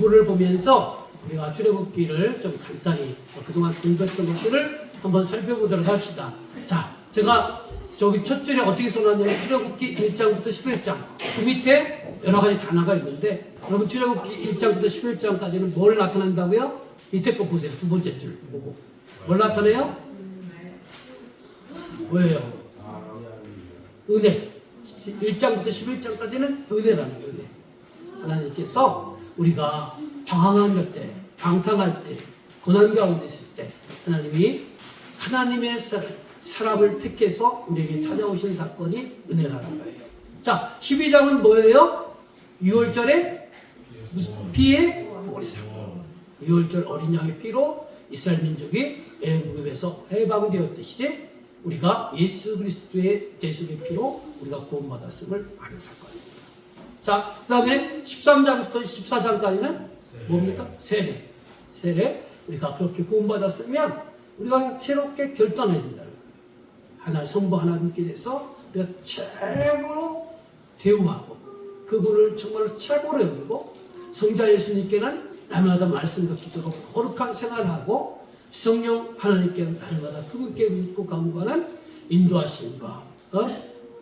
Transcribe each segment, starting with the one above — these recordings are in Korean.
부분을 보면서 우리가 출애굽기를 좀 간단히 그동안 공부했던 것들을 한번 살펴보도록 합시다. 자, 제가 저기 첫 줄에 어떻게 써놨냐면 출애굽기 1장부터 11장 그 밑에 여러 가지 단어가 있는데 여러분 출애굽기 1장부터 11장까지는 뭘 나타낸다고요? 밑에 거 보세요. 두 번째 줄 보고 뭘 나타내요? 뭐예요? 은혜. 1장부터 11장까지는 은혜라는 거예요. 은혜. 하나님께서 우리가 방황할 때, 방탕할 때, 고난 가운데 있을 때 하나님이 하나님의 사람을 택해서 우리에게 찾아오신 사건이 은혜라는 거예요. 자, 12장은 뭐예요? 6월절에 피의 구원의 사건. 6월절 어린 양의 피로 이스라엘 민족이 애굽에서 해방되었듯이 우리가 예수 그리스도의 대속의 피로 우리가 구원받았음을 아는 사건입니다. 자, 그 다음에 13장부터 14장까지는 뭡니까? 세례. 세례. 우리가 그렇게 구원받았으면 우리가 새롭게 결단해야 된다는 거예요. 하나님, 성부 하나님께 대해서 우리가 최고로 대우하고 그분을 정말 최고로 여기고 성자 예수님께는 날마다 말씀과 기도로 거룩한 생활을 하고 성령 하나님께는 날마다 그분께 묻고 간구하는 인도하심과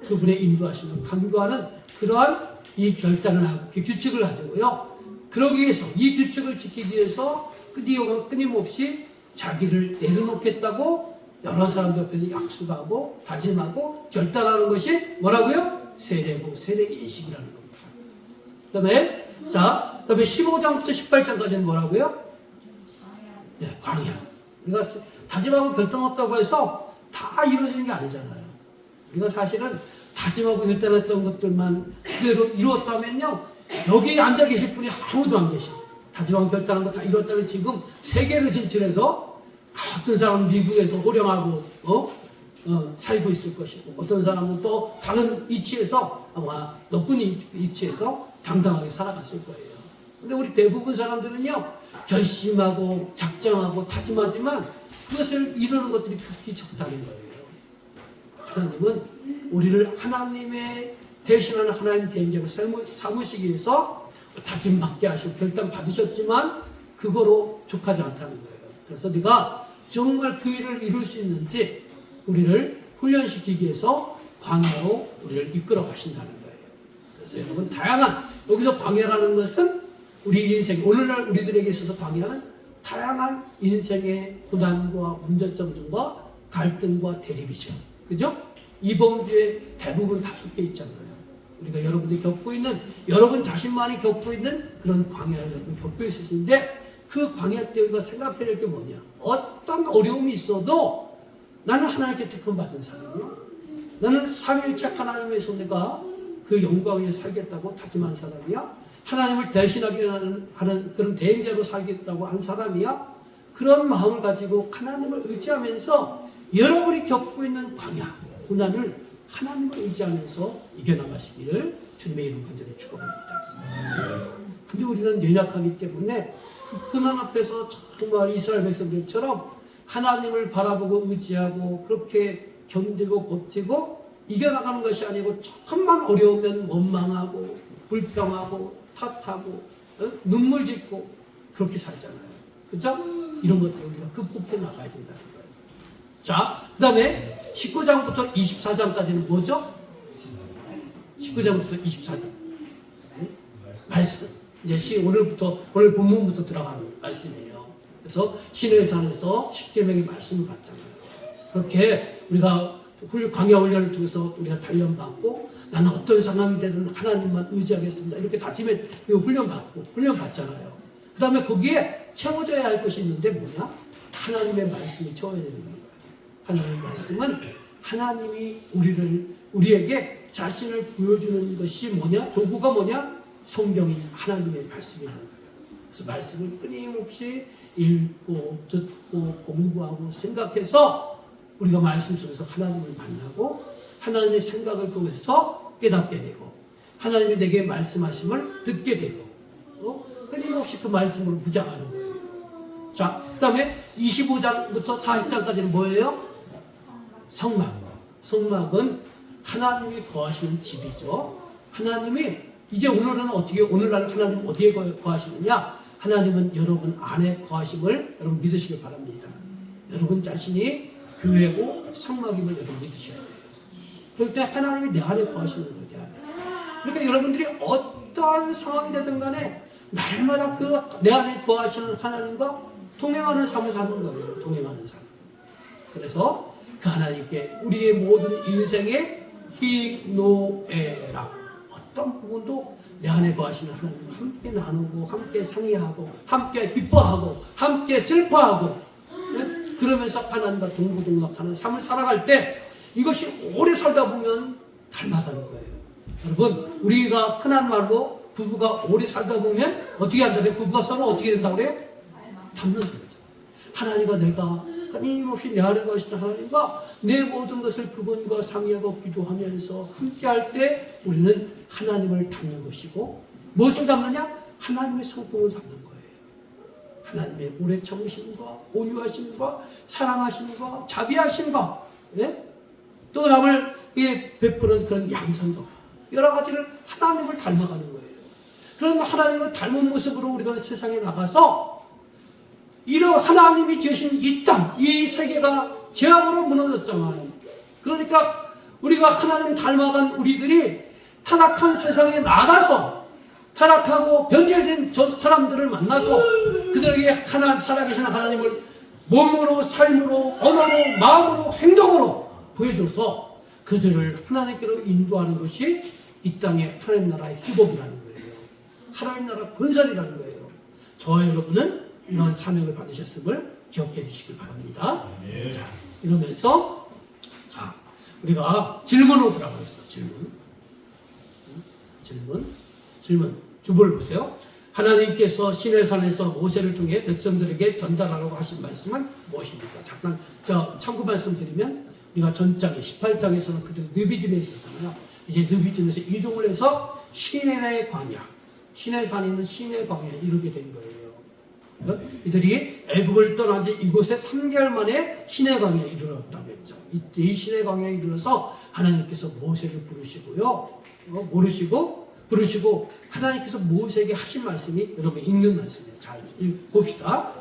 그분의 인도하심을 간구하는 그러한 이 결단을 하고 그 규칙을 가지고요. 그러기 위해서 이 규칙을 지키기 위해서 끊임없이 자기를 내려놓겠다고 여러 사람들 앞에서 약속하고 다짐하고 결단하는 것이 뭐라고요? 세례고 세례 예식이라는 겁니다. 그다음에 15장부터 18장까지는 뭐라고요? 네, 광야. 우리가 다짐하고 결단했다고 해서 다 이루어지는 게 아니잖아요. 우리가 사실은 다짐하고 결단했던 것들만 그대로 이루었다면요, 여기 앉아 계실 분이 아무도 안 계셔. 다짐하고 결단한 거 다 이뤘다면 지금 세계를 진출해서 어떤 사람은 미국에서 호령하고 살고 있을 것이고 어떤 사람은 또 다른 위치에서 아마 높은 위치에서 당당하게 살아갔을 거예요. 근데 우리 대부분 사람들은요, 결심하고 작정하고 다짐하지만 그것을 이루는 것들이 극히 적다는 거예요. 하나님은 우리를 하나님의 대신하는 하나님 대행자로 삼으시기 위해서 다짐받게 하시고 결단 받으셨지만 그거로 족하지 않다는 거예요. 그래서 네가 정말 그 일을 이룰 수 있는지 우리를 훈련시키기 위해서 광야로 우리를 이끌어 가신다는 거예요. 그래서 여러분 다양한 여기서 광야라는 것은 우리 인생 오늘날 우리들에게 있어서 광야는 다양한 인생의 고난과 문제점들과 갈등과 대립이죠. 그죠? 이범주에 대부분 다 속해 있잖아요. 우리가 여러분이 겪고 있는 여러분 자신만이 겪고 있는 그런 광야를 여러분 겪고 있으신데 그 광야 때 우리가 생각해야 될 게 뭐냐? 어떤 어려움이 있어도 나는 하나님께 택함 받은 사람이요. 나는 삼위일체 하나님에서 내가 그 영광 위에 살겠다고 다짐한 사람이야. 하나님을 대신하기 하는 그런 대행자로 살겠다고 한 사람이야. 그런 마음을 가지고 하나님을 의지하면서 여러분이 겪고 있는 광야, 고난을 하나님을 의지하면서 이겨나가시기를 주님의 이름 간절히 축원합니다. 근데 우리는 연약하기 때문에 그 고난 앞에서 정말 이스라엘 백성들처럼 하나님을 바라보고 의지하고 그렇게 견디고 버티고 이겨나가는 것이 아니고 조금만 어려우면 원망하고 불평하고 탓하고 눈물 짓고 그렇게 살잖아요. 그렇죠? 이런 것들을 우리가 극복해 나가야 된다는 거예요. 자, 그 다음에 19장부터 24장까지는 뭐죠? 19장부터 24장. 말씀. 이제 오늘 본문부터 들어가는 말씀이에요. 그래서 시내산에서 십계명의 말씀을 받잖아요. 그렇게 우리가 광야 훈련을 통해서 우리가 단련받고 나는 어떤 상황이 되든 하나님만 의지하겠습니다. 이렇게 다짐에 훈련 받잖아요. 그 다음에 거기에 채워져야 할 것이 있는데 뭐냐? 하나님의 말씀이 채워야 되는 거예요. 하나님의 말씀은 하나님이 우리에게 자신을 보여주는 것이 뭐냐? 도구가 뭐냐? 성경인 하나님의 말씀이라는 거예요. 그래서 말씀을 끊임없이 읽고 듣고 공부하고 생각해서 우리가 말씀 속에서 하나님을 만나고 하나님의 생각을 통해서 깨닫게 되고 하나님이 내게 말씀하심을 듣게 되고 끊임없이 그 말씀으로 무장하는 거예요. 자, 그 다음에 25장부터 40장까지는 뭐예요? 성막. 성막은 하나님이 거하시는 집이죠. 하나님이 이제 오늘날 하나님 어디에 거하시느냐? 하나님은 여러분 안에 거하심을 여러분 믿으시길 바랍니다. 여러분 자신이 교회고 성막임을 여러분 믿으셔야 돼요. 그럴 때 하나님이 내 안에 거하시는 거죠. 그러니까 여러분들이 어떠한 상황이 되든 간에 날마다 그 내 안에 거하시는 하나님과 동행하는 삶을 사는 거예요. 동행하는 삶. 그래서 그 하나님께 우리의 모든 인생의 희노애락 어떤 부분도 내 안에 거하시는 하나님과 함께 나누고 함께 상의하고 함께 기뻐하고 함께 슬퍼하고 그러면서 하나님과 동고동락하는 삶을 살아갈 때 이것이 오래 살다 보면 닮아가는 거예요. 여러분 우리가 흔한 말로 부부가 오래 살다 보면 어떻게 한다고요? 부부가 서로 어떻게 된다고 그래요? 닮는 거죠. 하나님과 내가 끊임없이 내 안에 거하시는 하나님과 내 모든 것을 그분과 상의하고 기도하면서 함께할 때 우리는 하나님을 닮는 것이고 무엇을 닮느냐? 하나님의 성품을 닮는 거예요. 하나님의 오래 참으심과 온유하심과 사랑하심과 자비하심과 예? 또 남을 베푸는 그런 양선도 여러 가지를 하나님을 닮아가는 거예요. 그런 하나님을 닮은 모습으로 우리가 세상에 나가서 이런 하나님이 지으신 이 땅, 이 세계가 죄악으로 무너졌잖아요. 그러니까 우리가 하나님 닮아간 우리들이 타락한 세상에 나가서 타락하고 변절된 저 사람들을 만나서 그들에게 살아계신 하나님을 몸으로, 삶으로, 언어로, 마음으로, 행동으로 보여줘서 그들을 하나님께로 인도하는 것이 이 땅의 하나님 나라의 기복이라는 거예요. 하나님 나라 건설이라는 거예요. 저와 여러분은 이런 사명을 받으셨음을 기억해 주시기 바랍니다. 자, 이러면서 자, 우리가 질문으로 들어가겠습니다. 질문. 주보를 보세요. 하나님께서 시내산에서 모세를 통해 백성들에게 전달하라고 하신 말씀은 무엇입니까? 잠깐 참고 말씀드리면 우리가 전장에 18장에서는 그들 느비딤에 있었잖아요. 이제 느비딤에서 이동을 해서 시내 광야, 시내산에 있는 시내 광야에 이르게 된 거예요. 이들이 애굽을 떠난 지 이곳에 3개월 만에 시내 광야에 이르렀다고 했죠. 이 시내 광야에 이르러서 하나님께서 모세를 부르시고 하나님께서 모세에게 하신 말씀이 여러분 읽는 말씀이에요. 잘 봅시다.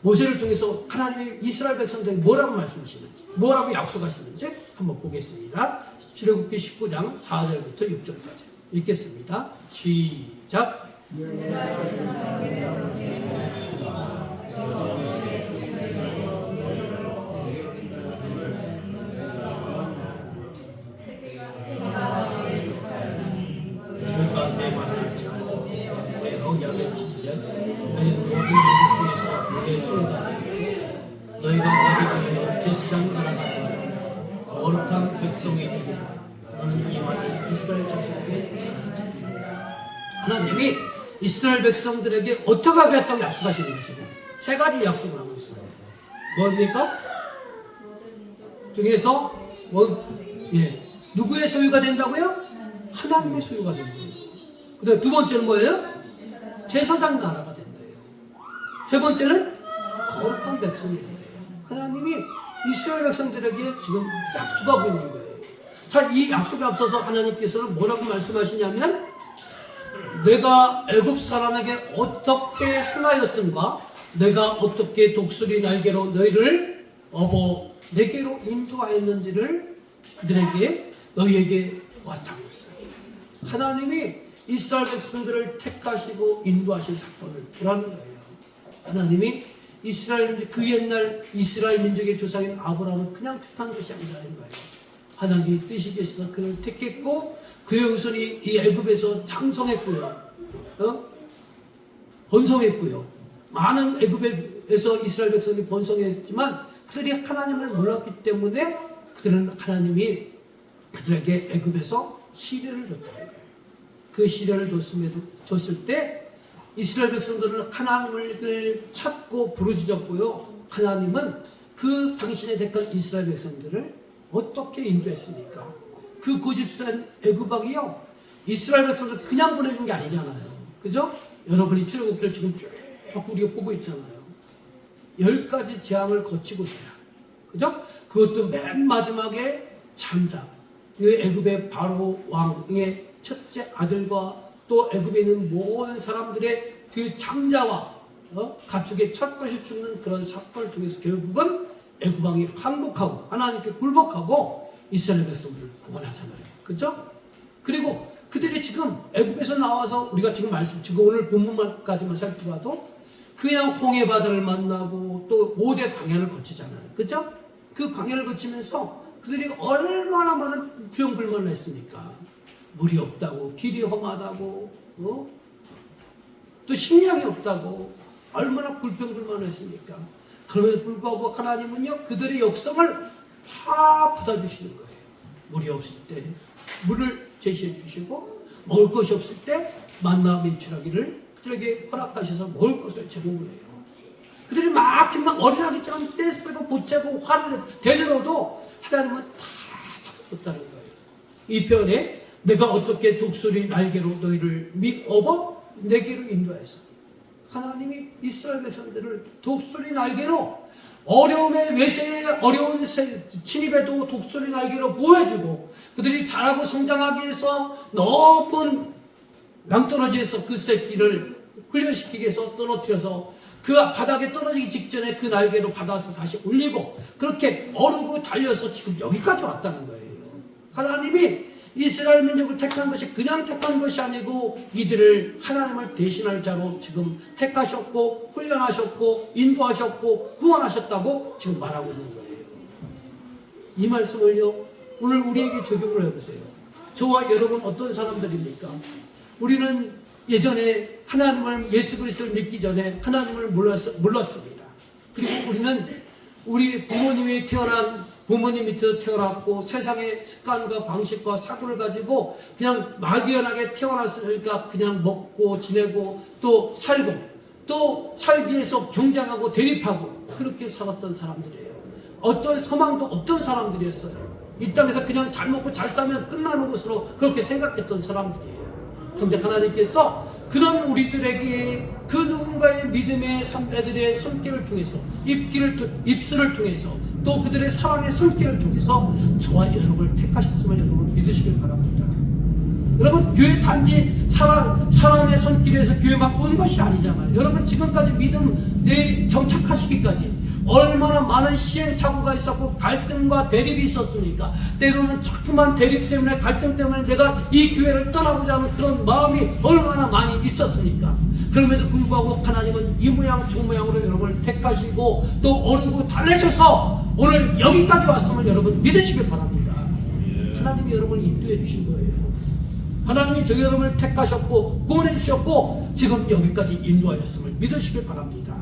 모세를 통해서 하나님이 이스라엘 백성들에게 뭐라고 말씀하시는지, 뭐라고 약속하시는지 한번 보겠습니다. 출애굽기 19장 4절부터 6절까지 읽겠습니다. 시작. 저희가 내 말을 잘 내 언약을 지키면 너희는 모든 민족에서 내 소유가 되고 너희가 내게 위하여 제사장 나라가 거룩한 백성이 되리라. 너는 이 말을 이스라엘 자손에게 전하라. 하나님이 이스라엘 백성들에게 어떻게 하겠다고 약속하시는 것이고 세 가지 약속을 하고 있어요. 뭡니까? 중에서 누구의 소유가 된다고요? 하나님의 소유가 된다고요. 그 다음 두 번째는 뭐예요? 제사장 나라가 된대요. 세 번째는 거룩한 백성이 된대요. 하나님이 이스라엘 백성들에게 지금 약속하고 있는 거예요. 자, 이 약속에 앞서서 하나님께서는 뭐라고 말씀하시냐면 내가 애굽 사람에게 어떻게 행하였음과 내가 어떻게 독수리 날개로 너희를 내게로 인도하였는지를 너희에게 왔다고 했어요. 하나님이 이스라엘 백성들을 택하시고 인도하신 사건을 보라는 거예요. 하나님이 그 옛날 이스라엘 민족의 조상인 아브라함을 그냥 택한 것이 아니라는 거예요. 하나님이 뜻이 계셔서 그를 택했고 그의 후손이 이 애굽에서 장성했고요. 번성했고요. 많은 애굽에서 이스라엘 백성이 번성했지만 그들이 하나님을 몰랐기 때문에 하나님이 그들에게 애굽에서 시련을 줬다는 거예요. 그 시련을 줬을 때 이스라엘 백성들은 하나님을 찾고 부르짖었고요. 하나님은 그 당신의 택한 이스라엘 백성들을 어떻게 인도했습니까? 그 고집센 애굽왕이요 이스라엘 백성들 그냥 보내준 게 아니잖아요. 그죠? 여러분이 출애굽기를 지금 쭉 우리가 보고 있잖아요. 10가지 재앙을 거치고 있어요. 그죠? 그것도 맨 마지막에 장자, 그 애굽의 바로 왕의 첫째 아들과 또 애굽에 있는 모든 사람들의 그 장자와 가축의 첫것이 죽는 그런 사건을 통해서 결국은 애굽 왕이 항복하고 하나님께 굴복하고 이스라엘 백성들을 구원하잖아요. 그렇죠? 그리고 그들이 지금 애굽에서 나와서 우리가 지금 오늘 본문까지만 살펴봐도 그냥 홍해 바다를 만나고 또 5대 광야를 거치잖아요. 그렇죠? 그 광야를 거치면서 그들이 얼마나 많은 불평불만을 했습니까? 물이 없다고, 길이 험하다고, 또 식량이 없다고 얼마나 불평불만을 했습니까? 그럼에도 불구하고 하나님은요 그들의 역성을 다 받아주시는 거예요. 물이 없을 때 물을 제시해 주시고 먹을 것이 없을 때 만나 밀출하기를 그들에게 허락하셔서 먹을 것을 제공을 해요. 그들이 막 정말 어린아기처럼 떼쓰고 보채고 화를 되들어도 하나님은 다 바꿨다는 거예요. 이 편에 내가 어떻게 독수리 날개로 너희를 업어 내게로 인도해서 하나님이 이스라엘 백성들을 독수리 날개로 어려움의 외세에 어려운 침입에도 독수리 날개로 보호해주고 그들이 자라고 성장하기 위해서 높은 낭떠러지에서 그 새끼를 훈련시키기 위해서 떨어뜨려서 그 바닥에 떨어지기 직전에 그 날개로 받아서 다시 올리고 그렇게 어르고 달려서 지금 여기까지 왔다는 거예요. 하나님이 이스라엘 민족을 택한 것이 그냥 택한 것이 아니고 이들을 하나님을 대신할 자로 지금 택하셨고 훈련하셨고 인도하셨고 구원하셨다고 지금 말하고 있는 거예요. 이 말씀을요 오늘 우리에게 적용을 해보세요. 저와 여러분 어떤 사람들입니까? 우리는 예전에 하나님을 예수 그리스도를 믿기 전에 하나님을 몰랐습니다. 그리고 우리는 우리 부모님이 태어난 부모님 밑에서 태어났고 세상의 습관과 방식과 사고를 가지고 그냥 막연하게 태어났으니까 그냥 먹고 지내고 또 살고 또 살기 위해서 경쟁하고 대립하고 그렇게 살았던 사람들이에요. 어떤 소망도 없던 사람들이었어요. 이 땅에서 그냥 잘 먹고 잘 살면 끝나는 것으로 그렇게 생각했던 사람들이에요. 그런데 하나님께서 그런 우리들에게 그 누군가의 믿음의 선배들의 손길을 통해서 입술을 통해서 또 그들의 사랑의 손길을 통해서 저와 여러분을 택하셨음을 여러분 믿으시길 바랍니다. 여러분 교회 단지 사람의 손길에서 교회만 온 것이 아니잖아요. 여러분 지금까지 믿음에 정착하시기까지 얼마나 많은 시행착오가 있었고 갈등과 대립이 있었습니까? 때로는 자꾸만 대립 때문에 갈등 때문에 내가 이 교회를 떠나고자 하는 그런 마음이 얼마나 많이 있었습니까? 그럼에도 불구하고 하나님은 이 모양 저 모양으로 여러분을 택하시고 또 어르고 달래셔서 오늘 여기까지 왔음을 여러분 믿으시길 바랍니다. 하나님이 여러분을 인도해 주신 거예요. 하나님이 저 여러분을 택하셨고 구원해 주셨고 지금 여기까지 인도하셨음을 믿으시길 바랍니다.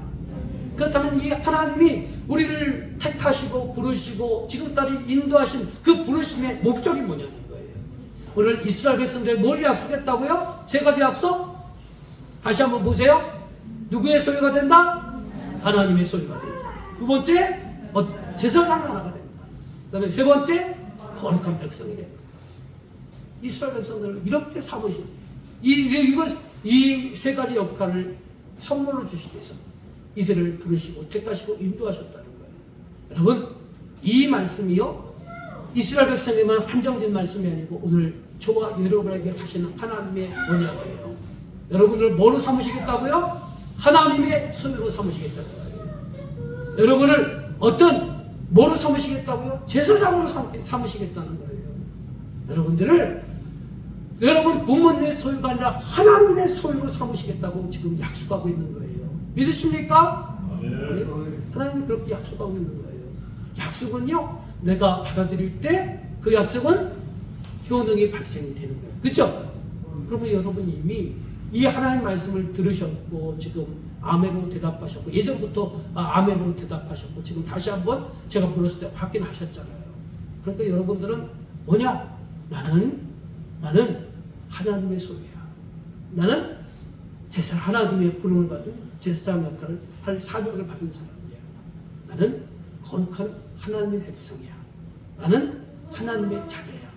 그렇다면 이 하나님이 우리를 택하시고 부르시고 지금까지 인도하신 그 부르심의 목적이 뭐냐는 거예요. 오늘 이스라엘 백성들에 뭘 약속했다고요? 세 가지 약속? 다시 한번 보세요. 누구의 소유가 된다? 하나님의 소유가 된다. 두 번째, 제사장 하나가 된다. 그 다음에 세 번째, 거룩한 백성이 된다. 이스라엘 백성들을 이렇게 삼으신 이 세 가지 역할을 선물로 주시기 위해서 이들을 부르시고 택하시고 인도하셨다는 거예요. 여러분 이 말씀이요 이스라엘 백성에만 한정된 말씀이 아니고 오늘 저와 여러분에게 하시는 하나님의 언약이에요. 여러분을 뭐로 삼으시겠다고요? 하나님의 소유로 삼으시겠다는 거예요. 여러분을 뭐로 삼으시겠다고요? 제사장으로 삼으시겠다는 거예요. 여러분들을 여러분 부모님의 소유가 아니라 하나님의 소유로 삼으시겠다고 지금 약속하고 있는 거예요. 믿으십니까? 네. 하나님이 그렇게 약속하고 있는 거예요. 약속은요 내가 받아들일 때 그 약속은 효능이 발생이 되는 거예요. 그렇죠? 그러면 여러분 이미 이 하나님 말씀을 들으셨고 지금 아멘으로 대답하셨고 예전부터 아멘으로 대답하셨고 지금 다시 한번 제가 불렀을 때 확인하셨잖아요. 그러니까 여러분들은 뭐냐? 나는 하나님의 소유야. 나는 하나님의 부름을 받은 제사장 역할을 할 사명을 받은 사람이야. 나는 거룩한 하나님의 백성이야. 나는 하나님의 자녀야.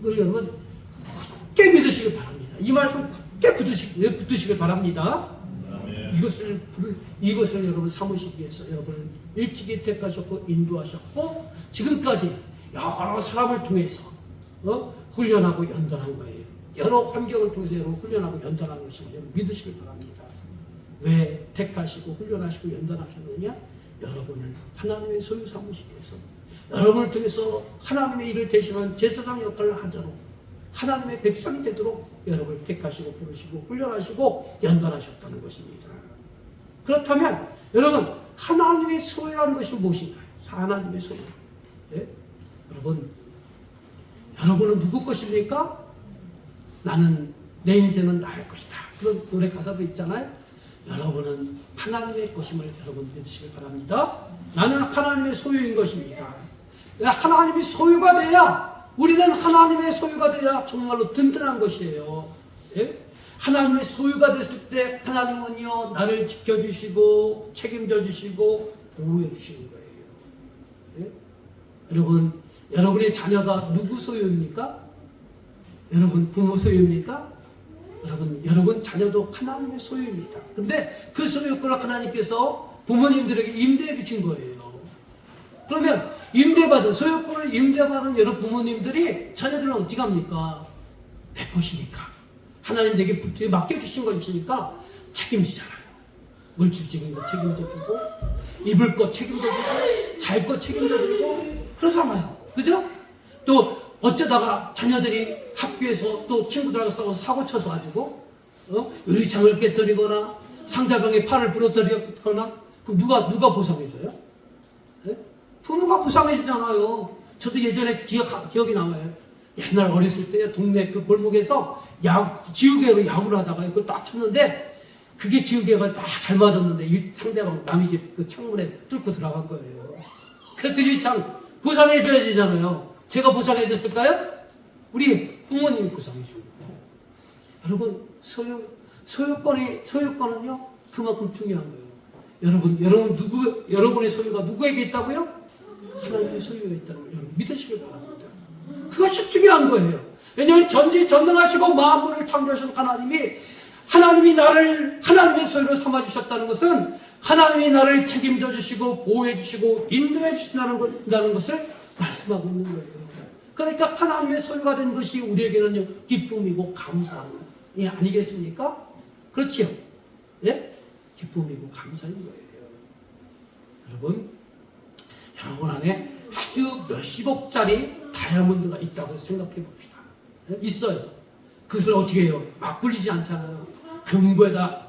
이걸 여러분 굳게 믿으시길 바랍니다. 이 말씀 굳게 붙드시길 바랍니다. 이것을 여러분 삼으시기 위해서 여러분을 일찍이 택하셨고 인도하셨고 지금까지 여러 사람을 통해서 훈련하고 연단한 거예요. 여러 환경을 통해서 여러분 훈련하고 연단한 것을 여러분 믿으시길 바랍니다. 왜 택하시고 훈련하시고 연단하셨느냐? 여러분을 하나님의 소유 삼으시기 위해서, 여러분을 통해서 하나님의 일을 대신한 제사장 역할을 하도록, 하나님의 백성이 되도록 여러분을 택하시고 부르시고 훈련하시고 연단하셨다는 것입니다. 그렇다면 여러분, 하나님의 소유라는 것이 무엇인가요? 하나님의 소유. 네? 여러분은 누구 것입니까? 나는, 내 인생은 나의 것이다. 그런 노래 가사도 있잖아요. 여러분은 하나님의 것임을 여러분 믿으시길 바랍니다. 나는 하나님의 소유인 것입니다. 하나님의 소유가 돼야, 우리는 하나님의 소유가 돼야 정말로 든든한 것이에요. 예? 하나님의 소유가 됐을 때 하나님은요, 나를 지켜주시고 책임져 주시고 보호해 주시는 거예요. 예? 여러분의 자녀가 누구 소유입니까? 여러분 부모 소유입니까? 여러분 자녀도 하나님의 소유입니다. 근데 그 소유권을 하나님께서 부모님들에게 임대해 주신 거예요. 그러면 소유권을 임대받은 여러분 부모님들이 자녀들은 어떻게 합니까? 내 것이니까. 하나님 내게 맡겨주신 것이니까 책임지잖아요. 물질적인 거 책임져주고, 입을 것 책임져주고, 잘 것 책임져주고, 그러잖아요. 그죠? 또 어쩌다가 자녀들이 학교에서 또 친구들하고 싸워서 사고 쳐서 가지고 유리창을 깨뜨리거나 상대방의 팔을 부러뜨리거나, 그럼 누가 보상해줘요? 네? 부모가 보상해주잖아요. 저도 예전에 기억이 남아요. 옛날 어렸을 때 동네 그 골목에서 지우개로 야구를 하다가 그걸 딱 쳤는데, 그게 지우개가 딱 잘 맞았는데 상대방 남의 집 그 창문에 뚫고 들어간 거예요. 그 유리창 보상해줘야 되잖아요. 제가 보상해줬을까요? 우리 부모님이 보상해주고. 여러분, 소유권은요, 그만큼 중요한 거예요. 여러분의 소유가 누구에게 있다고요? 하나님의 소유가 있다는 걸 여러분 믿으시길 바랍니다. 그것이 중요한 거예요. 왜냐하면 전지전능하시고 만물을 창조하신 하나님이 나를 하나님의 소유로 삼아주셨다는 것은, 하나님이 나를 책임져 주시고 보호해 주시고 인도해 주신다는 것을 말씀하고 있는 거예요. 그러니까 하나님의 소유가 된 것이 우리에게는 기쁨이고 감사이 아니겠습니까? 그렇지요? 예? 기쁨이고 감사인 거예요. 여러분 안에 아주 몇십억짜리 다이아몬드가 있다고 생각해 봅시다. 예? 있어요. 그것을 어떻게 해요? 막 굴리지 않잖아요. 금고에다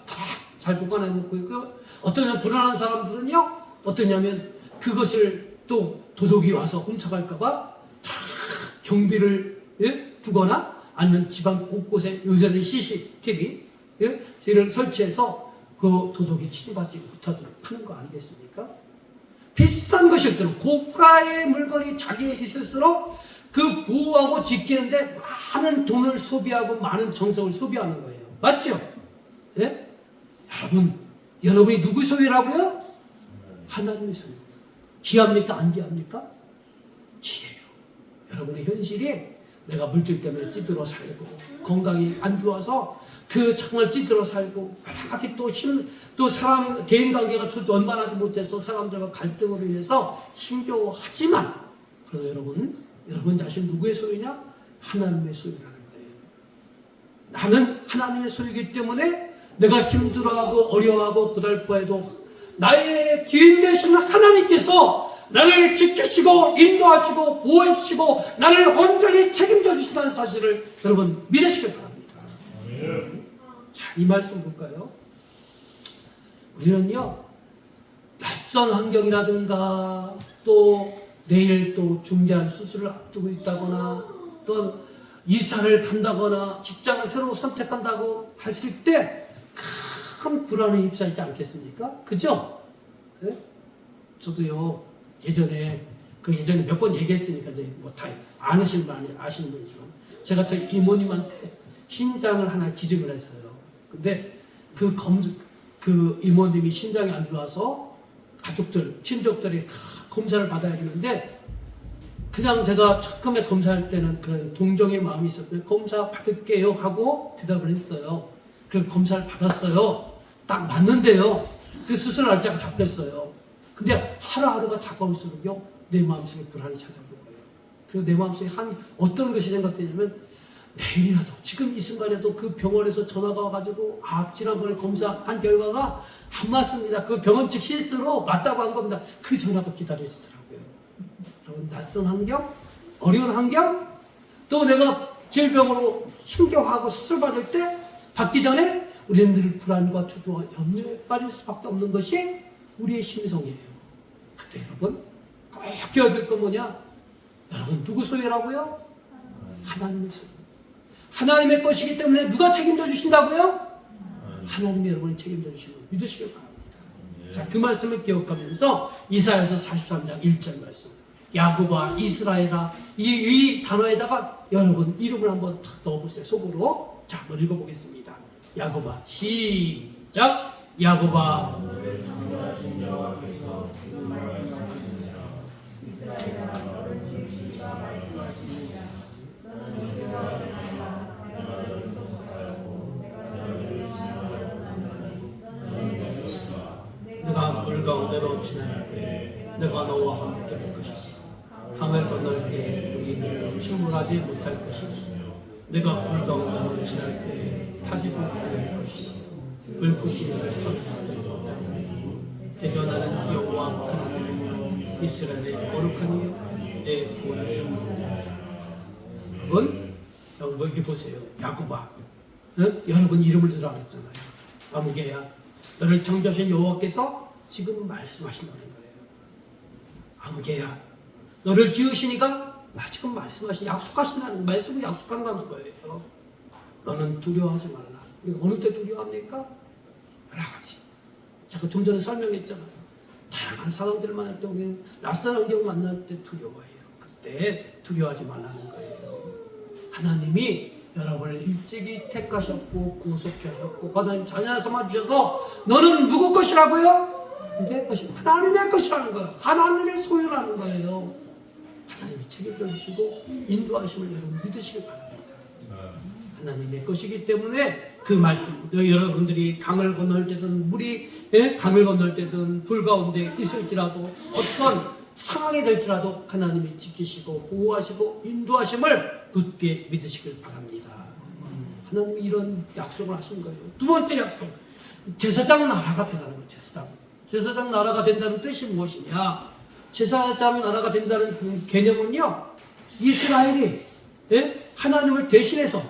잘 보관해놓고 있고, 어떠냐면 불안한 사람들은요, 어떠냐면 그것을 또 도둑이 와서 훔쳐갈까봐 경비를 두거나, 아니면 집안 곳곳에 요새는 CCTV를 설치해서 그 도둑이 침입하지 못하도록 하는 거 아니겠습니까? 비싼 것일수록, 고가의 물건이 자기에 있을수록 그 보호하고 지키는데 많은 돈을 소비하고 많은 정성을 소비하는 거예요. 맞죠? 예? 여러분이 누구 소유라고요? 하나님의 소유. 귀합니까? 안 귀합니까? 귀해요. 여러분의 현실이, 내가 물질 때문에 찌들어 살고, 건강이 안 좋아서 정말 찌들어 살고, 여러 가지 또 사람, 대인관계가 원만하지 못해서 사람들과 갈등으로 인해서 힘겨워하지만, 그래서 여러분 자신 누구의 소유냐? 하나님의 소유라는 거예요. 나는 하나님의 소유이기 때문에 내가 힘들어하고 어려워하고 고달퍼해도 나의 주인 되시는 하나님께서 나를 지키시고 인도하시고 보호해 주시고 나를 온전히 책임져 주신다는 사실을 여러분 믿으시길 바랍니다. 자, 이 말씀 볼까요? 우리는요, 낯선 환경이라든가 또 내일 또 중대한 수술을 앞두고 있다거나 또 이사를 간다거나 직장을 새로 선택한다고 했을 때 큰 불안에 휩싸이지 않겠습니까? 그죠? 네? 저도요, 예전에 몇 번 얘기했으니까 이제 뭐 다 아시는 분이지만, 제가 저희 이모님한테 신장을 하나 기증을 했어요. 근데 그 이모님이 신장이 안 좋아서 친족들이 다 검사를 받아야 되는데, 그냥 제가 처음에 검사할 때는 그런 동정의 마음이 있었는데, 검사 받을게요 하고 대답을 했어요. 그래서 검사를 받았어요. 딱 맞는데요. 그 수술 날짜가 잡혔어요. 근데 하루하루가 다가올수록요, 내 마음속에 불안이 찾아오는 거예요. 그리고 내 마음속에 어떤 것이 생각되냐면, 내일이라도 지금 이 순간에도 그 병원에서 전화가 와가지고 지난번에 검사한 결과가 안 맞습니다. 그 병원 측 실수로 맞다고 한 겁니다. 그 전화가 기다리시더라고요. 여러분, 낯선 환경, 어려운 환경, 또 내가 질병으로 힘겨워하고 수술받을 때 받기 전에 우리는 늘 불안과 초조와 염려에 빠질 수밖에 없는 것이 우리의 심성이에요. 그때 여러분 꼭 기억해야 될 건 뭐냐? 여러분 누구 소유라고요? 하나님의 소유. 하나님의 것이기 때문에 누가 책임져 주신다고요? 하나님이 여러분을 책임져 주시는 걸 믿으시길 바랍니다. 자, 그 말씀을 기억하면서 이사야서 43장 1절 말씀, 야곱아 이스라엘아, 이 단어에다가 여러분 이름을 한번 탁 넣어보세요. 속으로. 자, 한번 읽어보겠습니다. 야곱아, 시작. 야곱아, 내가 물 가운데로 지날 때 내가 너와 함께 할 것이다. 강을 건널 때 우리는 침몰하지 못할 것이다. 내가 물 가운데로 지날 때 타지도 못할 것이다. 불꽃이 너를 선하지 못하니 대전하는 여호와 하나님이여 이스라엘의 거룩한 이여 내 구원자이다. 여러분 여기 보세요. 야곱아, 여러분 이름을 들으라 했잖아요. 아무개야, 너를 창조하신 여호와께서 지금 말씀하신다는 거예요. 아무개야, 너를 지으시니까 지금 말씀하신, 약속하신다는, 말씀을 약속한다는 거예요. 너는 두려워하지 말라. 어느 때 두려워합니까? 여러 가지. 제가 좀 전에 설명했잖아요. 다양한 사람들을 만날 때 우리는 낯선 환경 만날 때 두려워해요. 그때 두려워하지 말라는 거예요. 하나님이 여러분을 일찍이 택하셨고 구속하셨고 하나님 자녀 삼아주셔서 너는 누구 것이라고요? 내 것이 하나님의 것이라는 거예요. 하나님의 소유라는 거예요. 하나님이 책임져 주시고 인도하심을 여러분 믿으시길 바랍니다. 하나님의 것이기 때문에 그 말씀, 여러분들이 강을 건널 때든 강을 건널 때든 불 가운데 있을지라도 어떤 상황이 될지라도 하나님이 지키시고 보호하시고 인도하심을 굳게 믿으시길 바랍니다. 하나님이 이런 약속을 하신 거예요. 두 번째 약속, 제사장 나라가 되라는 거예요. 제사장 나라가 된다는 뜻이 무엇이냐? 제사장 나라가 된다는 그 개념은요, 이스라엘이 하나님을 대신해서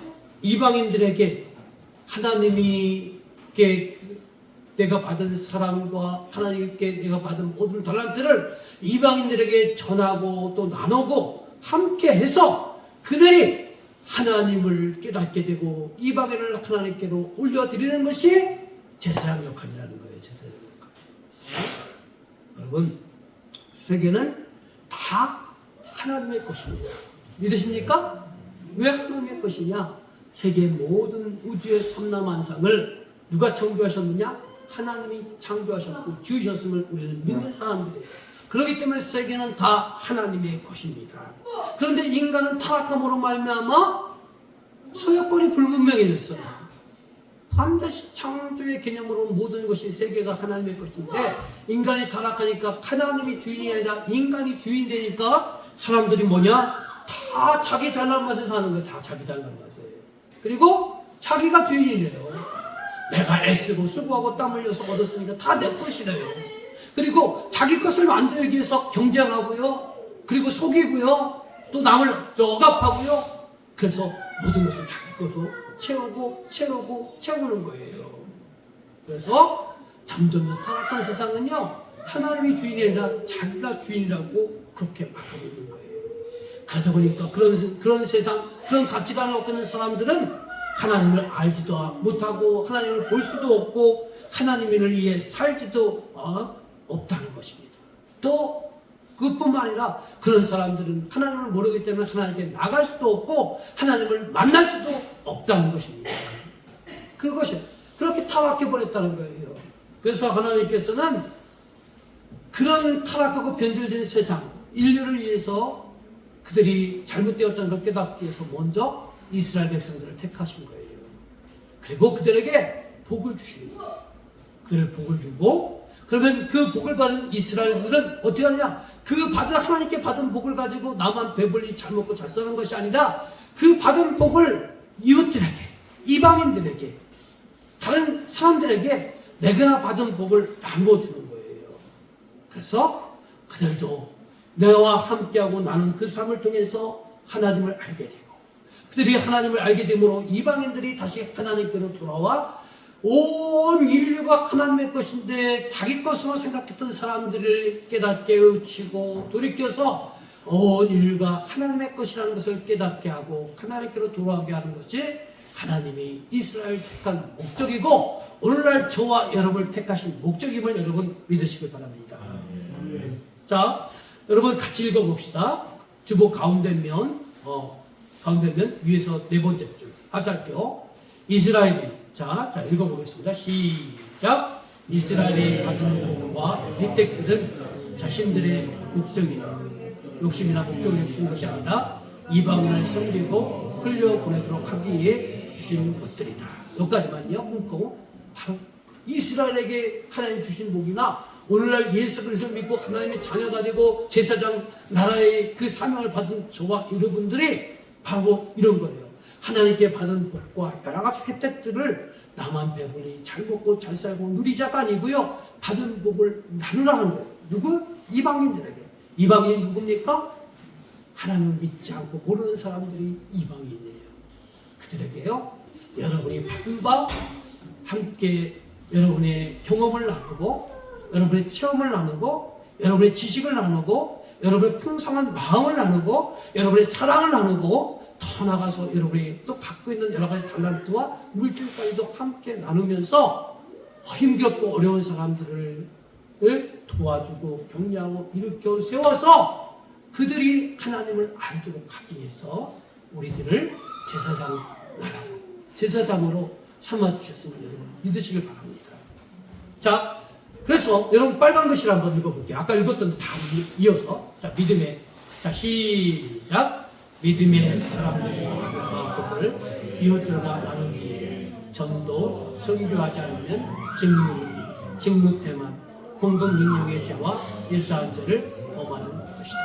이방인들에게 하나님께 내가 받은 사랑과 하나님께 내가 받은 모든 달란트를 이방인들에게 전하고 또 나누고 함께 해서 그들이 하나님을 깨닫게 되고 이방인을 하나님께로 올려드리는 것이 제사장 역할이라는 거예요. 제사장 역할. 여러분, 세계는 다 하나님의 것입니다. 믿으십니까? 왜 하나님의 것이냐? 세계 모든 우주의 삼라만상을 누가 창조하셨느냐? 하나님이 창조하셨고 지으셨음을 우리는 믿는 사람들이에요. 그렇기 때문에 세계는 다 하나님의 것입니다. 그런데 인간은 타락함으로 말미암아 소유권이 불분명해졌어요. 반드시 창조의 개념으로 모든 것이 세계가 하나님의 것인데 인간이 타락하니까 하나님이 주인이 아니라 인간이 주인이 되니까 사람들이 뭐냐? 다 자기 잘난 맛에 사는 거예요. 다 자기 잘난 맛에. 그리고 자기가 주인이래요. 내가 애쓰고 수고하고 땀 흘려서 얻었으니까 다 내 것이래요. 그리고 자기 것을 만들기 위해서 경쟁하고요. 그리고 속이고요. 또 남을 억압하고요. 그래서 모든 것을 자기 것으로 채우는 거예요. 그래서 점점 더 타락한 세상은요, 하나님이 주인이 아니라 자기가 주인이라고 그렇게 말하고 있는 거예요. 그러다 보니까 그런 세상, 그런 가치관을 갖고 있는 사람들은 하나님을 알지도 못하고 하나님을 볼 수도 없고 하나님을 위해 살지도 없다는 것입니다. 또 그뿐만 아니라 그런 사람들은 하나님을 모르기 때문에 하나님께 나갈 수도 없고 하나님을 만날 수도 없다는 것입니다. 그것이 그렇게 타락해버렸다는 거예요. 그래서 하나님께서는 그런 타락하고 변질된 세상, 인류를 위해서 그들이 잘못되었다는 걸 깨닫기 위해서 먼저 이스라엘 백성들을 택하신 거예요. 그리고 그들에게 복을 주시는 거예요. 그들 복을 주고, 그러면 그 복을 받은 이스라엘들은 어떻게 하느냐? 그 하나님께 받은 복을 가지고 나만 배불리 잘 먹고 잘 사는 것이 아니라 그 받은 복을 이웃들에게, 이방인들에게, 다른 사람들에게 내가 받은 복을 나누어 주는 거예요. 그래서 그들도 내와 함께하고 나는 그 삶을 통해서 하나님을 알게 되고, 그들이 하나님을 알게 되므로 이방인들이 다시 하나님께로 돌아와 온 인류가 하나님의 것인데 자기 것으로 생각했던 사람들을 깨닫게 깨우치고 돌이켜서 온 인류가 하나님의 것이라는 것을 깨닫게 하고 하나님께로 돌아오게 하는 것이 하나님이 이스라엘 택한 목적이고 오늘날 저와 여러분을 택하신 목적임을 여러분 믿으시길 바랍니다. 자, 여러분 같이 읽어봅시다. 주보 가운데면 위에서 네 번째 줄 하살표 이스라엘이 자 읽어보겠습니다. 시작. 이스라엘이 받은 복과 혜택들은 자신들의 목적이나 욕심이나 목적을 주신 것이 아니라 이방인을 섬기고 흘려보내도록 하기 위해 주신 것들이다. 여기까지만요. 끊고 바로 이스라엘에게 하나님 주신 복이나 오늘날 예수 그리스도를 믿고 하나님의 자녀가 되고 제사장 나라의 그 사명을 받은 저와 여러분들이 바로 이런 거예요. 하나님께 받은 복과 여러 가지 혜택들을 나만 배불리 잘 먹고 잘 살고 누리자가 아니고요. 받은 복을 나누라는 거예요. 누구? 이방인들에게. 이방인이 누굽니까? 하나님을 믿지 않고 모르는 사람들이 이방인이에요. 그들에게요. 여러분이 받은 바 함께 여러분의 경험을 나누고 여러분의 체험을 나누고 여러분의 지식을 나누고 여러분의 풍성한 마음을 나누고 여러분의 사랑을 나누고 더 나가서 여러분이 또 갖고 있는 여러 가지 달란트와 물질까지도 함께 나누면서 힘겹고 어려운 사람들을 도와주고 격려하고 일으켜 세워서 그들이 하나님을 알도록 하기 위해서 우리들을 제사장 나라로 제사장으로 삼아주셨음을 여러분 믿으시길 바랍니다. 자, 그래서 여러분 빨간 글씨를 한번 읽어볼게요. 아까 읽었던 다 이어서 자 믿음의 자 시작. 믿음의 사람들이 복을 이웃들과 나누기 전도 선교하지 않으면 직무태만 공동 능력의 죄와 일사한 죄를 범하는 것이다.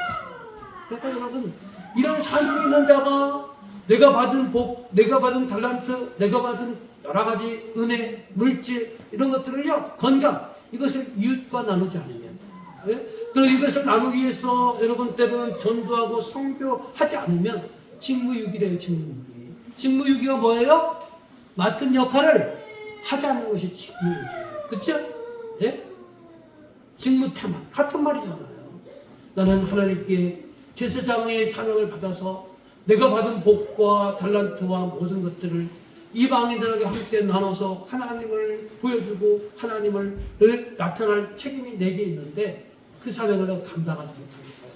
그러니까 여러분 이런 삶이 있는 자가 내가 받은 복, 내가 받은 달란트, 내가 받은 여러 가지 은혜, 물질 이런 것들을요 건강 이것을 이웃과 나누지 않으면 그리고 이것을 나누기 위해서 여러분 때문에 전도하고 선교하지 않으면 직무유기래요. 직무유기가 뭐예요? 맡은 역할을 하지 않는 것이 직무유기예요. 그렇죠? 예? 직무태만 같은 말이잖아요. 나는 하나님께 제사장의 사명을 받아서 내가 받은 복과 달란트와 모든 것들을 이방인들에게 함께 나눠서 하나님을 보여주고 하나님을 나타날 책임이 내게 있는데 그 사명을 감당하지 못하니까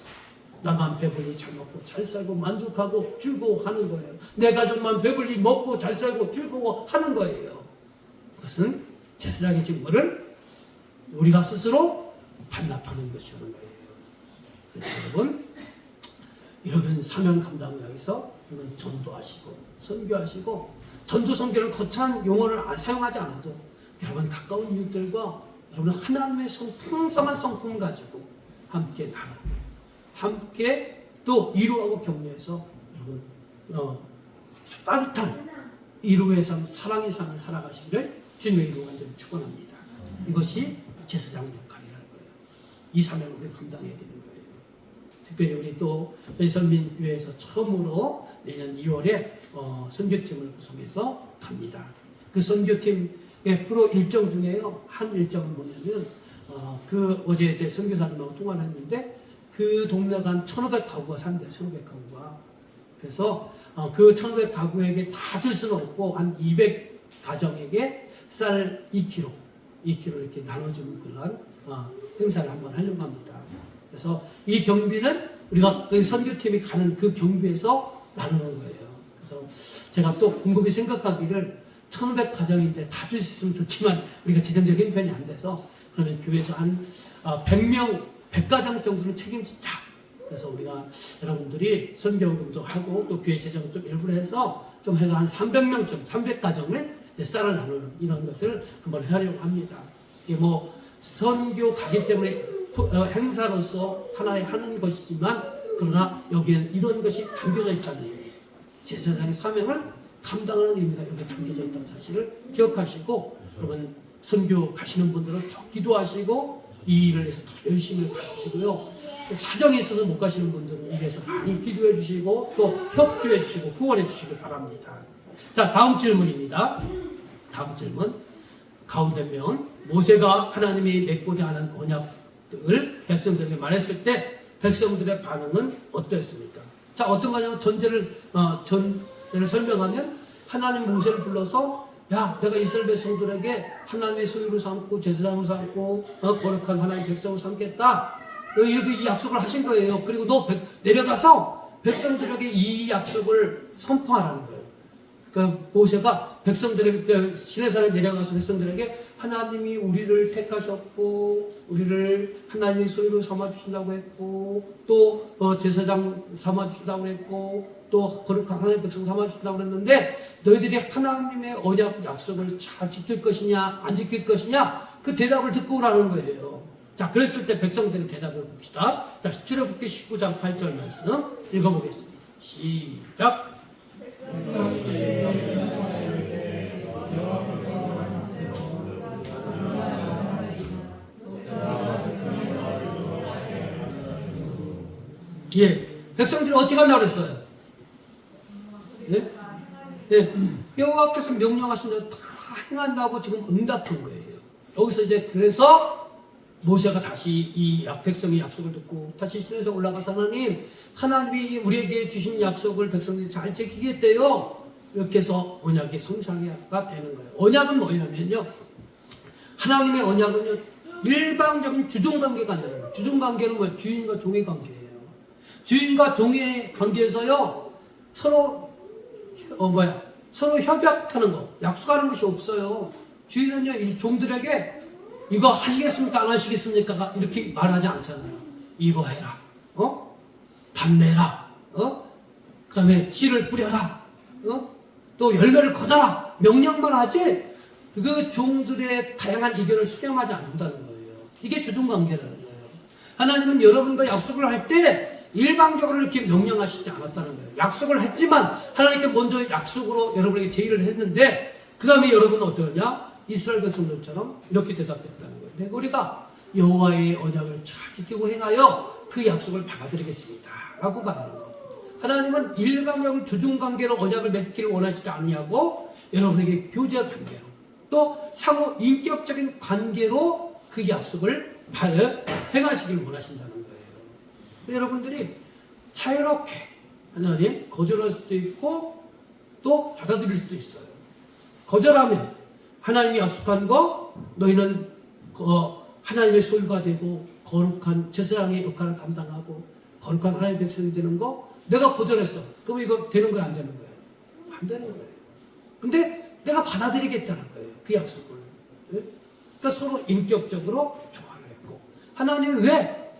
나만 배불리 잘 먹고 잘 살고 만족하고 즐거워하는 거예요. 내 가족만 배불리 먹고 잘 살고 즐거워하는 거예요. 그것은 제사장의 직무를 우리가 스스로 반납하는 것이라는 거예요. 그래서 여러분 이런 사명 감당을 위해서 전도하시고 선교하시고 전도 선교를 거창한 용어를 사용하지 않아도 여러분 가까운 이웃들과 여러분 하나님의 풍성한 성품을 가지고 함께 나누고 함께 또 위로하고 격려해서 여러분 따뜻한 위로의 삶, 사랑의 삶을 살아가시기를 주님의 이름으로 간절히 축원합니다. 이것이 제사장 역할이라는 거예요. 이 사명을 우리 감당해야 되는 거예요. 특별히 우리 또 선민교회에서 처음으로 내년 2월에 선교팀을 구성해서 갑니다. 그 선교팀의 프로 일정 중에요. 한 일정은 뭐냐면 어제 제 선교사님하고 통화를 했는데 그 동네가 한 1,500가구가 산대요. 1,500가구가. 그래서 그 1,500가구에게 다 줄 수는 없고 한 200가정에게 쌀 2kg 이렇게 나눠주는 그런 행사를 한번 하려고 합니다. 그래서 이 경비는 우리가 그 선교팀이 가는 그 경비에서 나누는 거예요. 그래서 제가 또 공급이 생각하기를 1,500가정인데 다 줄 수 있으면 좋지만 우리가 재정적 형편이 안 돼서 그러면 교회에서 한 100명, 100가정 정도는 책임지자. 그래서 우리가 여러분들이 선교금도 하고 또 교회 재정을 좀 일부러 해서 좀 해서 한 300명쯤, 300가정을 쌀을 나누는 이런 것을 한번 하려고 합니다. 이게 뭐 선교 가기 때문에 행사로서 하나의 하는 것이지만 그러나 여기에는 이런 것이 담겨져 있다는 얘기예요. 제사장의 사명을 감당하는 의미가 여기 담겨져 있다는 사실을 기억하시고, 여러분 선교 가시는 분들은 더 기도하시고 이 일을 위해서 더 열심히 가시고요. 사정이 있어서 못 가시는 분들은 이 일에서 많이 기도해 주시고 또 협조해 주시고 후원해 주시기 바랍니다. 자, 다음 질문입니다. 다음 질문. 가운데 면 모세가 하나님이 맺고자 하는 언약을 백성들에게 말했을 때 백성들의 반응은 어떠했습니까? 자, 어떤 거냐면 전제를 설명하면 하나님 모세를 불러서 야, 내가 이스라엘 백성들에게 하나님의 소유로 삼고 제사장으로 삼고 거룩한 하나님의 백성을 삼겠다. 이렇게 이 약속을 하신 거예요. 그리고 너 내려가서 백성들에게 이 약속을 선포하라는 거예요. 그러니까 모세가 백성들에게 시내산에 내려가서 백성들에게 하나님이 우리를 택하셨고 우리를 하나님의 소유로 삼아주신다고 했고 또 제사장 삼아주신다고 했고 또 거룩한 하나님의 백성 삼아주신다고 했는데 너희들이 하나님의 언약 약속을 잘 지킬 것이냐 안 지킬 것이냐 그 대답을 듣고 오라는 거예요. 자, 그랬을 때 백성들의 대답을 봅시다. 자, 출애굽기 19장 8절 말씀 읽어보겠습니다. 시작. 예, 백성들이 어떻게 한다고 그랬어요? 네? 네, 여호와께서 명령하신 대로 다 행한다고 지금 응답한 거예요. 여기서 이제 그래서 모세가 다시 이 백성의 약속을 듣고 다시 신에서 올라가서 하나님이 우리에게 주신 약속을 백성들이 잘 지키겠대요. 이렇게 해서 언약이 성사가 되는 거예요. 언약은 뭐냐면요, 하나님의 언약은요 일방적인 주종관계가 아니라 주종관계는 뭐예요? 주인과 종의 관계예요. 주인과 종의 관계에서요 서로 서로 협약하는 거, 약속하는 것이 없어요. 주인은요 이 종들에게 이거 하시겠습니까? 안 하시겠습니까? 이렇게 말하지 않잖아요. 이거 해라. 밥 내라. 그 다음에 씨를 뿌려라. 또 열매를 거둬라. 명령만 하지 그 종들의 다양한 의견을 수렴하지 않는다는 거예요. 이게 주종관계라는 거예요. 하나님은 여러분과 약속을 할 때 일방적으로 이렇게 명령하시지 않았다는 거예요. 약속을 했지만 하나님께 먼저 약속으로 여러분에게 제의를 했는데 그 다음에 여러분은 어떠냐? 이스라엘 백성들처럼 이렇게 대답했다는 거예요. 우리가 여호와의 언약을 잘 지키고 행하여 그 약속을 받아들이겠습니다 라고 말하는 거예요. 하나님은 일방적인 주종관계로 언약을 맺기를 원하시지 않냐고 여러분에게 교제 관계로 또 상호 인격적인 관계로 그 약속을 행하시기를 원하신다는 거예요. 여러분들이 자유롭게 하나님 거절할 수도 있고 또 받아들일 수도 있어요. 거절하면 하나님이 약속한 거 너희는 하나님의 소유가 되고 거룩한 제사장의 역할을 감당하고 거룩한 하나님의 백성이 되는 거 내가 거절했어. 그럼 이거 되는 거야 안 되는 거예요? 안 되는 거예요. 근데 내가 받아들이겠다는 거예요. 그 약속을. 그러니까 서로 인격적으로 조화를 했고 하나님은 왜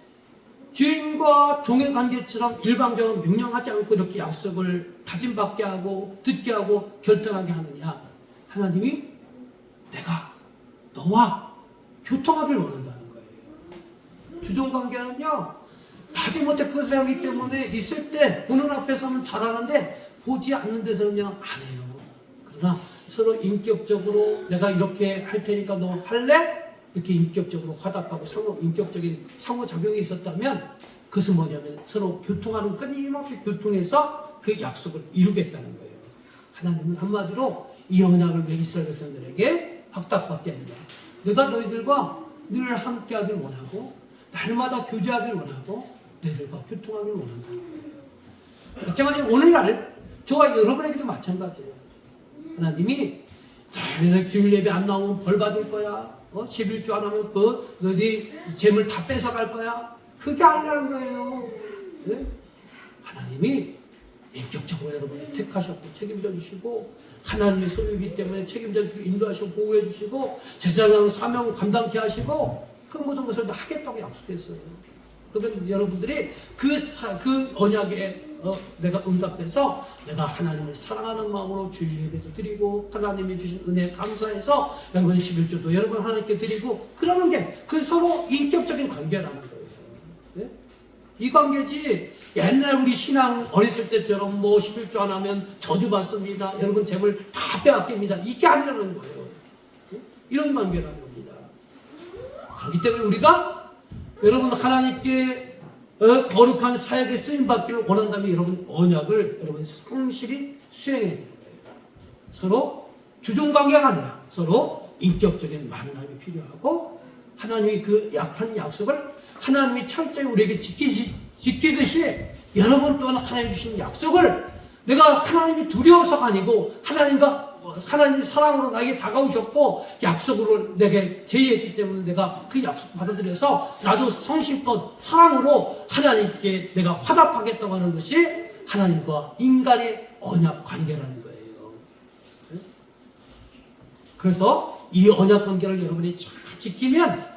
주인과 종의 관계처럼 일방적으로 명령하지 않고 이렇게 약속을 다짐받게 하고 듣게 하고 결단하게 하느냐? 하나님이 내가 너와 교통하길 원한다는 거예요. 주종관계는요 마지못해 그것을 하기 때문에 있을 때 보는 앞에서는 잘하는데 보지 않는 데서는요 안 해요. 그러나 서로 인격적으로 내가 이렇게 할 테니까 너 할래? 이렇게 인격적으로 화답하고 인격적인 상호작용이 있었다면 그것은 뭐냐면 서로 교통하는 끊임없이 교통해서 그 약속을 이루겠다는 거예요. 하나님은 한마디로 이 언약을 이스라엘 백성들에게 확답받게 합니다. 내가 너희들과 늘 함께하길 원하고 날마다 교제하길 원하고 너희들과 교통하길 원한다는 거예요. 마찬가지로 오늘날 저와 여러분에게도 마찬가지예요. 하나님이 너희 주일 예배 안 나오면 벌 받을 거야. 11조 안 하면 너희 재물 다 뺏어갈 거야. 그게 아니라는 거예요. 네? 하나님이 인격적으로 여러분을 택하셨고 책임져 주시고 하나님의 소유이기 때문에 책임져 주시고 인도하시고 보호해 주시고 제사장 사명 감당케 하시고 그 모든 것을 다 하겠다고 약속했어요. 그러면 여러분들이 그 언약에 내가 응답해서 내가 하나님을 사랑하는 마음으로 주일 예배도 드리고 하나님이 주신 은혜에 감사해서 여러분 11조도 여러분 하나님께 드리고 그러는 게 그 서로 인격적인 관계라는 거예요. 네? 이 관계지. 옛날 우리 신앙 어렸을 때처럼 뭐 11조 안 하면 저주 받습니다. 여러분 재물 다 빼앗깁니다. 이게 아니라는 거예요. 이런 관계라는 겁니다. 그렇기 때문에 우리가 여러분 하나님께 거룩한 사역에 쓰임받기를 원한다면 여러분 언약을 여러분 성실히 수행해야 되는 거예요. 서로 주종관계가 아니라 서로 인격적인 만남이 필요하고 하나님이 그 약한 약속을 하나님이 철저히 우리에게 지키듯이 여러분 또한 하나님이 주신 약속을 내가 하나님이 두려워서가 아니고 하나님이 사랑으로 나에게 다가오셨고 약속으로 내게 제의했기 때문에 내가 그 약속 받아들여서 나도 성심껏 사랑으로 하나님께 내가 화답하겠다고 하는 것이 하나님과 인간의 언약 관계라는 거예요. 그래서 이 언약 관계를 여러분이 잘 지키면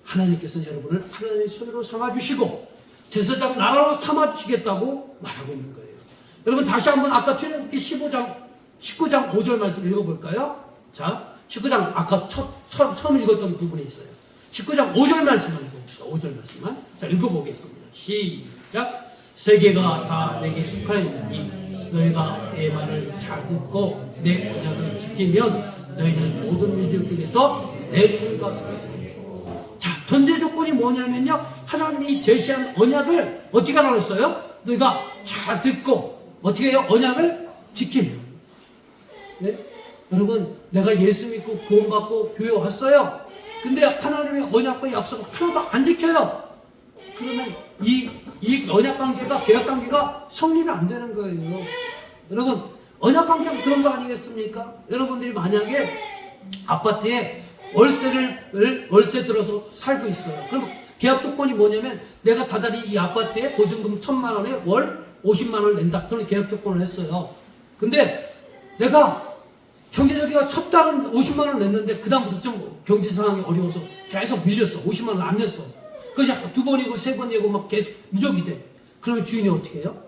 하나님께서 여러분을 하나님의 손으로 삼아주시고 제사장 나라로 삼아주시겠다고 말하고 있는 거예요. 여러분 다시 한번 아까 출애굽기 19장 5절 말씀 읽어볼까요? 자, 19장 아까 처음 읽었던 부분에 있어요. 19장 5절 말씀만 읽어봅시다. 5절 말씀만. 자, 읽어보겠습니다. 시작. 세계가 다 내게 속하였으니 너희가 내 말을 잘 듣고 내 언약을 지키면 너희는 모든 민족 중에서 내 소리가 들리리라. 자, 전제 조건이 뭐냐면요. 하나님이 제시한 언약을 어떻게 하라고 했어요? 너희가 잘 듣고 어떻게 해요? 언약을 지키면. 네? 여러분, 내가 예수 믿고 구원받고 교회 왔어요. 근데 하나님의 언약과 약속을 하나도 안 지켜요. 그러면 이 언약 관계가, 계약 관계가 성립이 안 되는 거예요. 여러분, 언약 관계는 그런 거 아니겠습니까? 여러분들이 만약에 아파트에 월세 들어서 살고 있어요. 그럼 계약 조건이 뭐냐면 내가 다달이 이 아파트에 보증금 1,000만 원에 월 50만 원을 낸다. 그런 계약 조건을 했어요. 근데 내가 경제적으로 첫 달은 50만 원을 냈는데 그 다음부터 좀 경제 상황이 어려워서 계속 밀렸어. 50만 원을 안 냈어. 그것이 2번이고 3번이고 막 계속 누적이 돼. 그러면 주인이 어떻게 해요?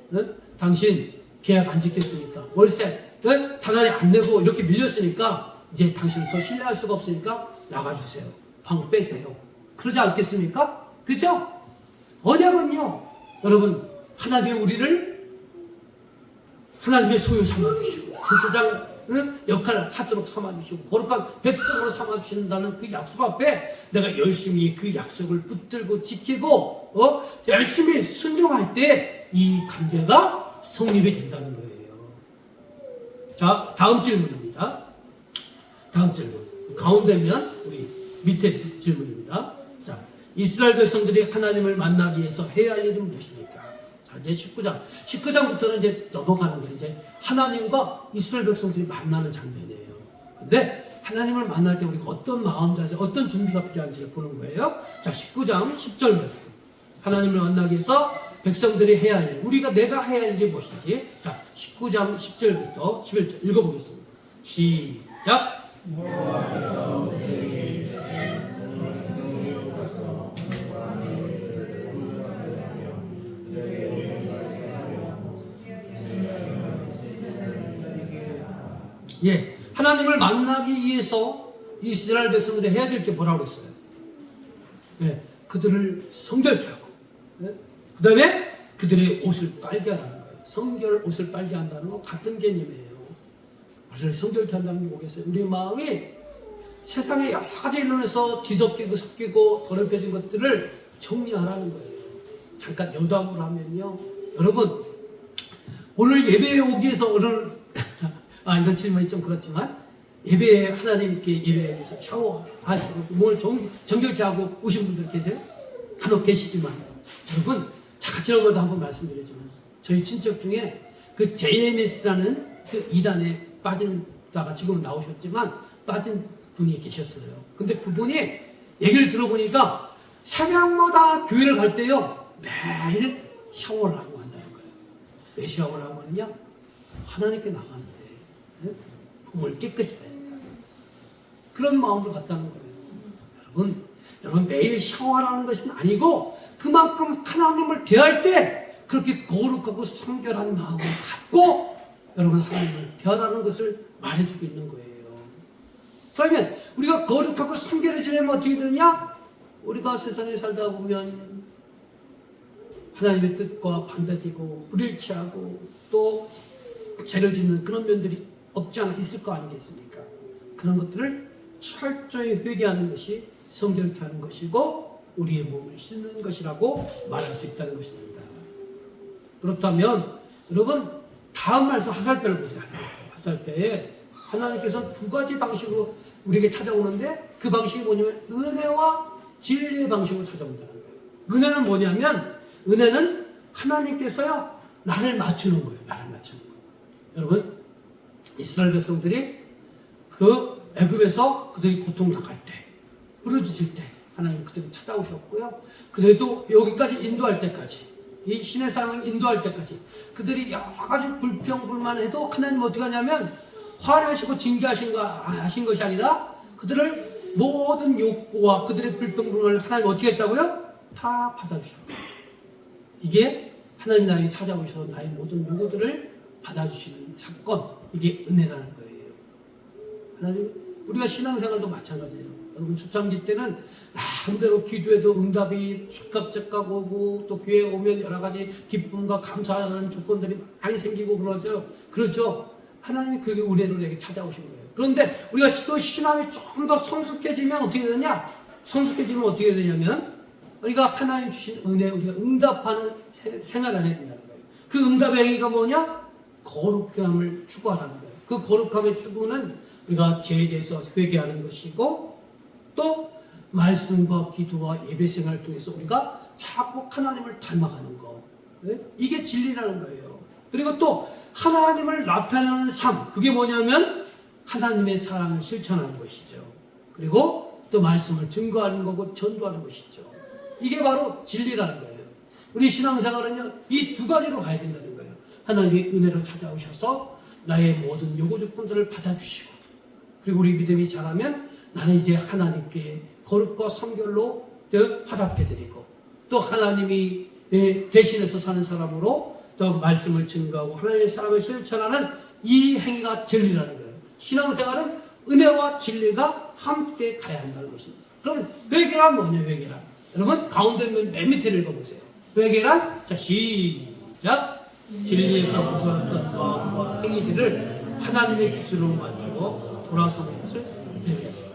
네? 당신 계약 안 지켰으니까 월세 네? 다달이 안 내고 이렇게 밀렸으니까 이제 당신 그거 신뢰할 수가 없으니까 나가주세요. 방 빼세요. 그러지 않겠습니까? 그죠? 언약은요, 여러분, 하나님의 우리를 하나님의 소유 삼아주시고, 제사장 역할을 하도록 삼아주시고, 거룩한 백성으로 삼아주신다는 그 약속 앞에 내가 열심히 그 약속을 붙들고 지키고, 열심히 순종할 때 이 관계가 성립이 된다는 거예요. 자, 다음 질문입니다. 다음 질문. 가운데면 우리 밑에 질문입니다. 자, 이스라엘 백성들이 하나님을 만나기 위해서 해야 할 일은 무엇입니까? 자, 이제 19장부터는 이제 넘어가는 거예요. 이제 하나님과 이스라엘 백성들이 만나는 장면이에요. 근데 하나님을 만날 때 우리가 어떤 마음자세, 어떤 준비가 필요한지를 보는 거예요. 자, 19장 10절 말씀. 하나님을 만나기 위해서 백성들이 해야 할 일, 내가 해야 할 일이 무엇인지. 자, 19장 10절부터 11절 읽어보겠습니다. 시작. 예, 하나님을 만나기 위해서 이스라엘 백성들이 해야 될 게 뭐라고 했어요? 예, 그들을 성결케 하고, 예? 그 다음에 그들의 옷을 빨게 하라는 거예요. 성결 옷을 빨게 한다는 건 같은 개념이에요. 우리를 성결케 한다는 게 뭐겠어요? 우리 마음이 세상에 여러 가지 일론에서 뒤섞이고 섞이고 더럽혀진 것들을 정리하라는 거예요. 잠깐 여담을 하면요, 여러분, 오늘 예배에 오기 위해서 오늘 이런 질문이 좀 그렇지만 예배에 하나님께 예배에서 샤워하시고 몸을 정결케 하고 오신 분들 계세요? 간혹 계시지만 여러분, 잠깐 지난번에도 한번 말씀드렸지만 저희 친척 중에 그 JMS라는 그 이단에 빠진다가 지금 나오셨지만 빠진 분이 계셨어요. 근데 그분이 얘기를 들어보니까 새벽마다 교회를 갈 때요 매일 샤워를 하고 한다는 거예요. 왜 샤워를 하고 하느냐? 하나님께 나가는데 몸을 깨끗이 해야 된다. 그런 마음을 갖다는 거예요. 여러분 매일 샤워하라는 것은 아니고 그만큼 하나님을 대할 때 그렇게 거룩하고 성결한 마음을 갖고 여러분 하나님을 대하라는 것을 말해주고 있는 거예요. 그러면 우리가 거룩하고 성결해지려면 어떻게 되느냐? 우리가 세상에 살다 보면 하나님의 뜻과 반대되고 불일치하고 또 죄를 짓는 그런 면들이 없지 않아 있을 거 아니겠습니까? 그런 것들을 철저히 회개하는 것이 성결케 하는 것이고 우리의 몸을 씻는 것이라고 말할 수 있다는 것입니다. 그렇다면 여러분 다음 말씀 화살표를 보세요. 화살표에 하나님께서 두 가지 방식으로 우리에게 찾아오는데 그 방식이 뭐냐면 은혜와 진리의 방식으로 찾아온다는 거예요. 은혜는 뭐냐면 은혜는 하나님께서요 나를 맞추는 거예요. 나를 맞추는 거예요. 여러분 이스라엘 백성들이 그 애굽에서 그들이 고통 당할 때 부르짖을 때 하나님 그들이 찾아오셨고요. 그래도 여기까지 인도할 때까지 이 신의 사랑을 인도할 때까지 그들이 여러 가지 불평불만해도 하나님 어떻게 하냐면 화내시고 징계하신 것이 아니라 그들을 모든 욕구와 그들의 불평불만을 하나님 어떻게 했다고요? 다 받아주셨다. 이게 하나님 나에게 찾아오셔서 나의 모든 요구들을 받아주시는 사건, 이게 은혜라는 거예요. 하나님, 우리가 신앙생활도 마찬가지예요. 여러분 초창기 때는 나름대로 기도해도 응답이 즉각 오고 또 교회에 오면 여러 가지 기쁨과 감사하는 조건들이 많이 생기고 그러세요. 그렇죠. 하나님이 그게 은혜로 내게 찾아오신 거예요. 그런데 우리가 또 신앙이 좀 더 성숙해지면 어떻게 되냐? 성숙해지면 어떻게 되냐면 우리가 하나님 주신 은혜, 우리가 응답하는 생활을 해야 된다는 거예요. 그 응답의 행위가 뭐냐? 거룩함을 추구하라는 거예요. 그 거룩함의 추구는 우리가 죄에 대해서 회개하는 것이고 또 말씀과 기도와 예배 생활을 통해서 우리가 자꾸 하나님을 닮아가는 거. 네? 이게 진리라는 거예요. 그리고 또 하나님을 나타내는 삶. 그게 뭐냐면 하나님의 사랑을 실천하는 것이죠. 그리고 또 말씀을 증거하는 거고 전도하는 것이죠. 이게 바로 진리라는 거예요. 우리 신앙생활은요, 이 두 가지로 가야 된다는 거예요. 하나님의 은혜로 찾아오셔서 나의 모든 요구 조건들을 받아주시고, 그리고 우리 믿음이 자라면 나는 이제 하나님께 거룩과 성결로 화답해드리고, 또 하나님이 대신해서 사는 사람으로 또 말씀을 증거하고 하나님의 사랑을 실천하는 이 행위가 진리라는 거예요. 신앙생활은 은혜와 진리가 함께 가야 한다는 것입니다. 그럼 회개란 뭐냐, 회개란? 여러분 가운데 맨 밑에 읽어보세요. 회개란, 자 시작. 진리에서 벗어났던 마음과 행위들을 하나님의 기준으로 맞추고 돌아서는 것을 회개합니다.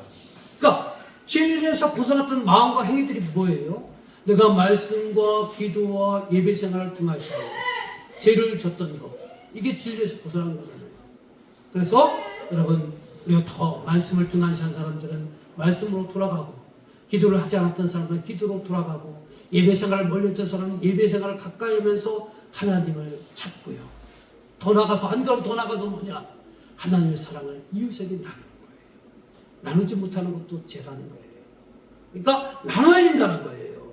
그러니까 진리에서 벗어났던 마음과 행위들이 뭐예요? 내가 말씀과 기도와 예배 생활을 등할 때 죄를 졌던 것, 이게 진리에서 벗어난 거잖아요. 그래서 여러분 우리가 더 말씀을 등한시한 사람들은 말씀으로 돌아가고, 기도를 하지 않았던 사람들은 기도로 돌아가고, 예배 생활을 멀리했던 사람은 예배 생활을 가까이 하면서 하나님을 찾고요. 더 나가서 한 걸음 더 나가서 뭐냐? 하나님의 사랑을 이웃에게 나누는 거예요. 나누지 못하는 것도 죄라는 거예요. 그러니까 나눠야 된다는 거예요.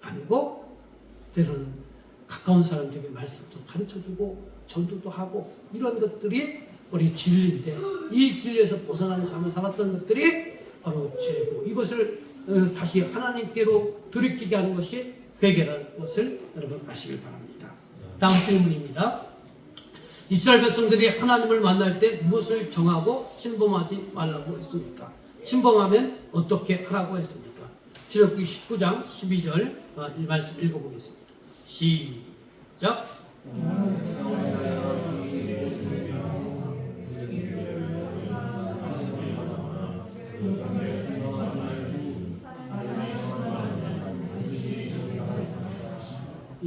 아니고 때로는 가까운 사람들에게 말씀도 가르쳐주고 전도도 하고, 이런 것들이 우리 진리인데, 이 진리에서 벗어나는 삶을 살았던 것들이 바로 죄고, 이것을 다시 하나님께로 돌이키게 하는 것이 회개라는 것을 여러분 아시길 바랍니다. 다음 질문입니다. 이스라엘 백성들이 하나님을 만날 때 무엇을 정하고 침범하지 말라고 했습니까? 침범하면 어떻게 하라고 했습니까? 출애굽기 19장 12절 이 말씀 읽어보겠습니다. 시작.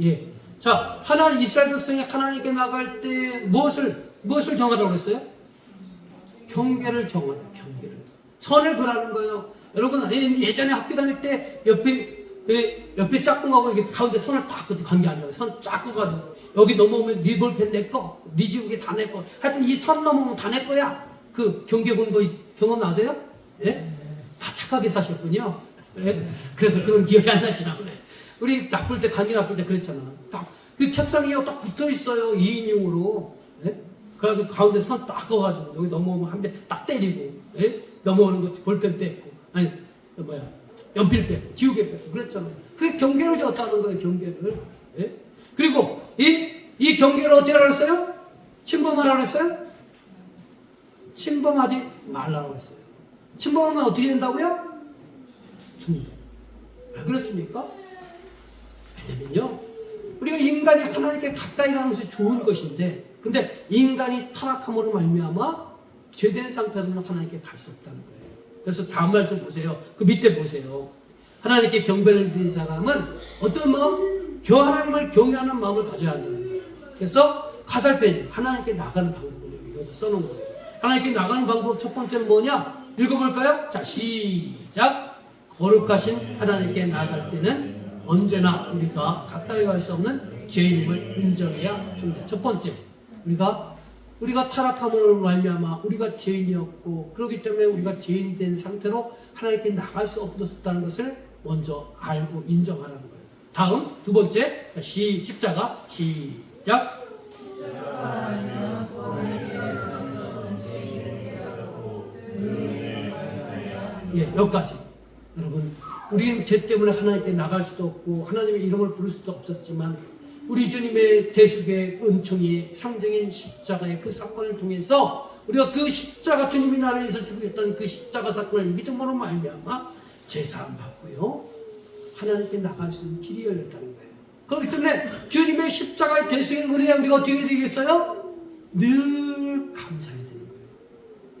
예. 자, 이스라엘 백성이 하나님께 나갈 때 무엇을 정하라고 했어요? 경계를 정하라, 경계를. 선을 그라는 거예요. 여러분, 예전에 학교 다닐 때 옆에 짝꿍하고 이렇게 가운데 선을 딱 관계 안 잡아요. 선 쫙 꺼가지고. 여기 넘어오면 네 볼펜 내 거, 네 지우개 다 내 거. 하여튼 이 선 넘어오면 다 내 거야. 그 경계 본 거 경험 나세요? 예? 다 착하게 사셨군요. 예? 그래서 그런 기억이 안 나시나 보네. 우리 나쁠 때, 감기 나쁠 때 그랬잖아. 딱, 그 책상에 딱 붙어 있어요. 2인용으로. 예? 그래가지고 가운데 선 딱 꺼가지고, 여기 넘어오면 한 대 딱 때리고, 예? 넘어오는 거 볼펜 뺏고, 아니, 연필 뺏고, 지우개 뺏고, 그랬잖아요. 그게 경계를 졌다는 거예요, 경계를. 예? 그리고, 이 경계를 어떻게 하랬어요? 침범하라고 했어요? 침범하지 말라고 했어요. 침범하면 어떻게 된다고요? 죽는다. 왜 그렇습니까? 왜냐면요, 우리가 인간이 하나님께 가까이 가는 것이 좋은 것인데, 근데 인간이 타락함으로 말미암아 죄된 상태로는 하나님께 갈 수 없다는 거예요. 그래서 다음 말씀 보세요. 그 밑에 보세요. 하나님께 경배를 드린 사람은 어떤 마음? 하나님을 경외하는 마음을 가져야 한다는 거예요. 그래서 가살ペン, 하나님께 나가는 방법을 여기 써놓은 거예요. 하나님께 나가는 방법 첫 번째는 뭐냐? 읽어볼까요? 자, 시작. 거룩하신 하나님께 나아갈 때는 언제나 우리가 가까이 갈 수 없는 죄인임을 인정해야 합니다. 첫 번째, 우리가 타락함으로 말미암아 우리가 죄인이었고, 그렇기 때문에 우리가 죄인이 된 상태로 하나님께 나갈 수 없었다는 것을 먼저 알고 인정하라는 거예요. 다음 두 번째, 십자가 시작. 예, 여기까지. 여러분, 우리는 죄 때문에 하나님께 나갈 수도 없고 하나님의 이름을 부를 수도 없었지만, 우리 주님의 대속의 은총이 상징인 십자가의 그 사건을 통해서 우리가 그 십자가, 주님이 나를 위해서 죽으셨던 그 십자가 사건을 믿음으로 말미암아 제사함 받고요, 하나님께 나갈 수 있는 길이 열렸다는 거예요. 그렇기 때문에 주님의 십자가의 대속의 은혜에 우리가 어떻게 되겠어요? 늘 감사해야 되는 거예요.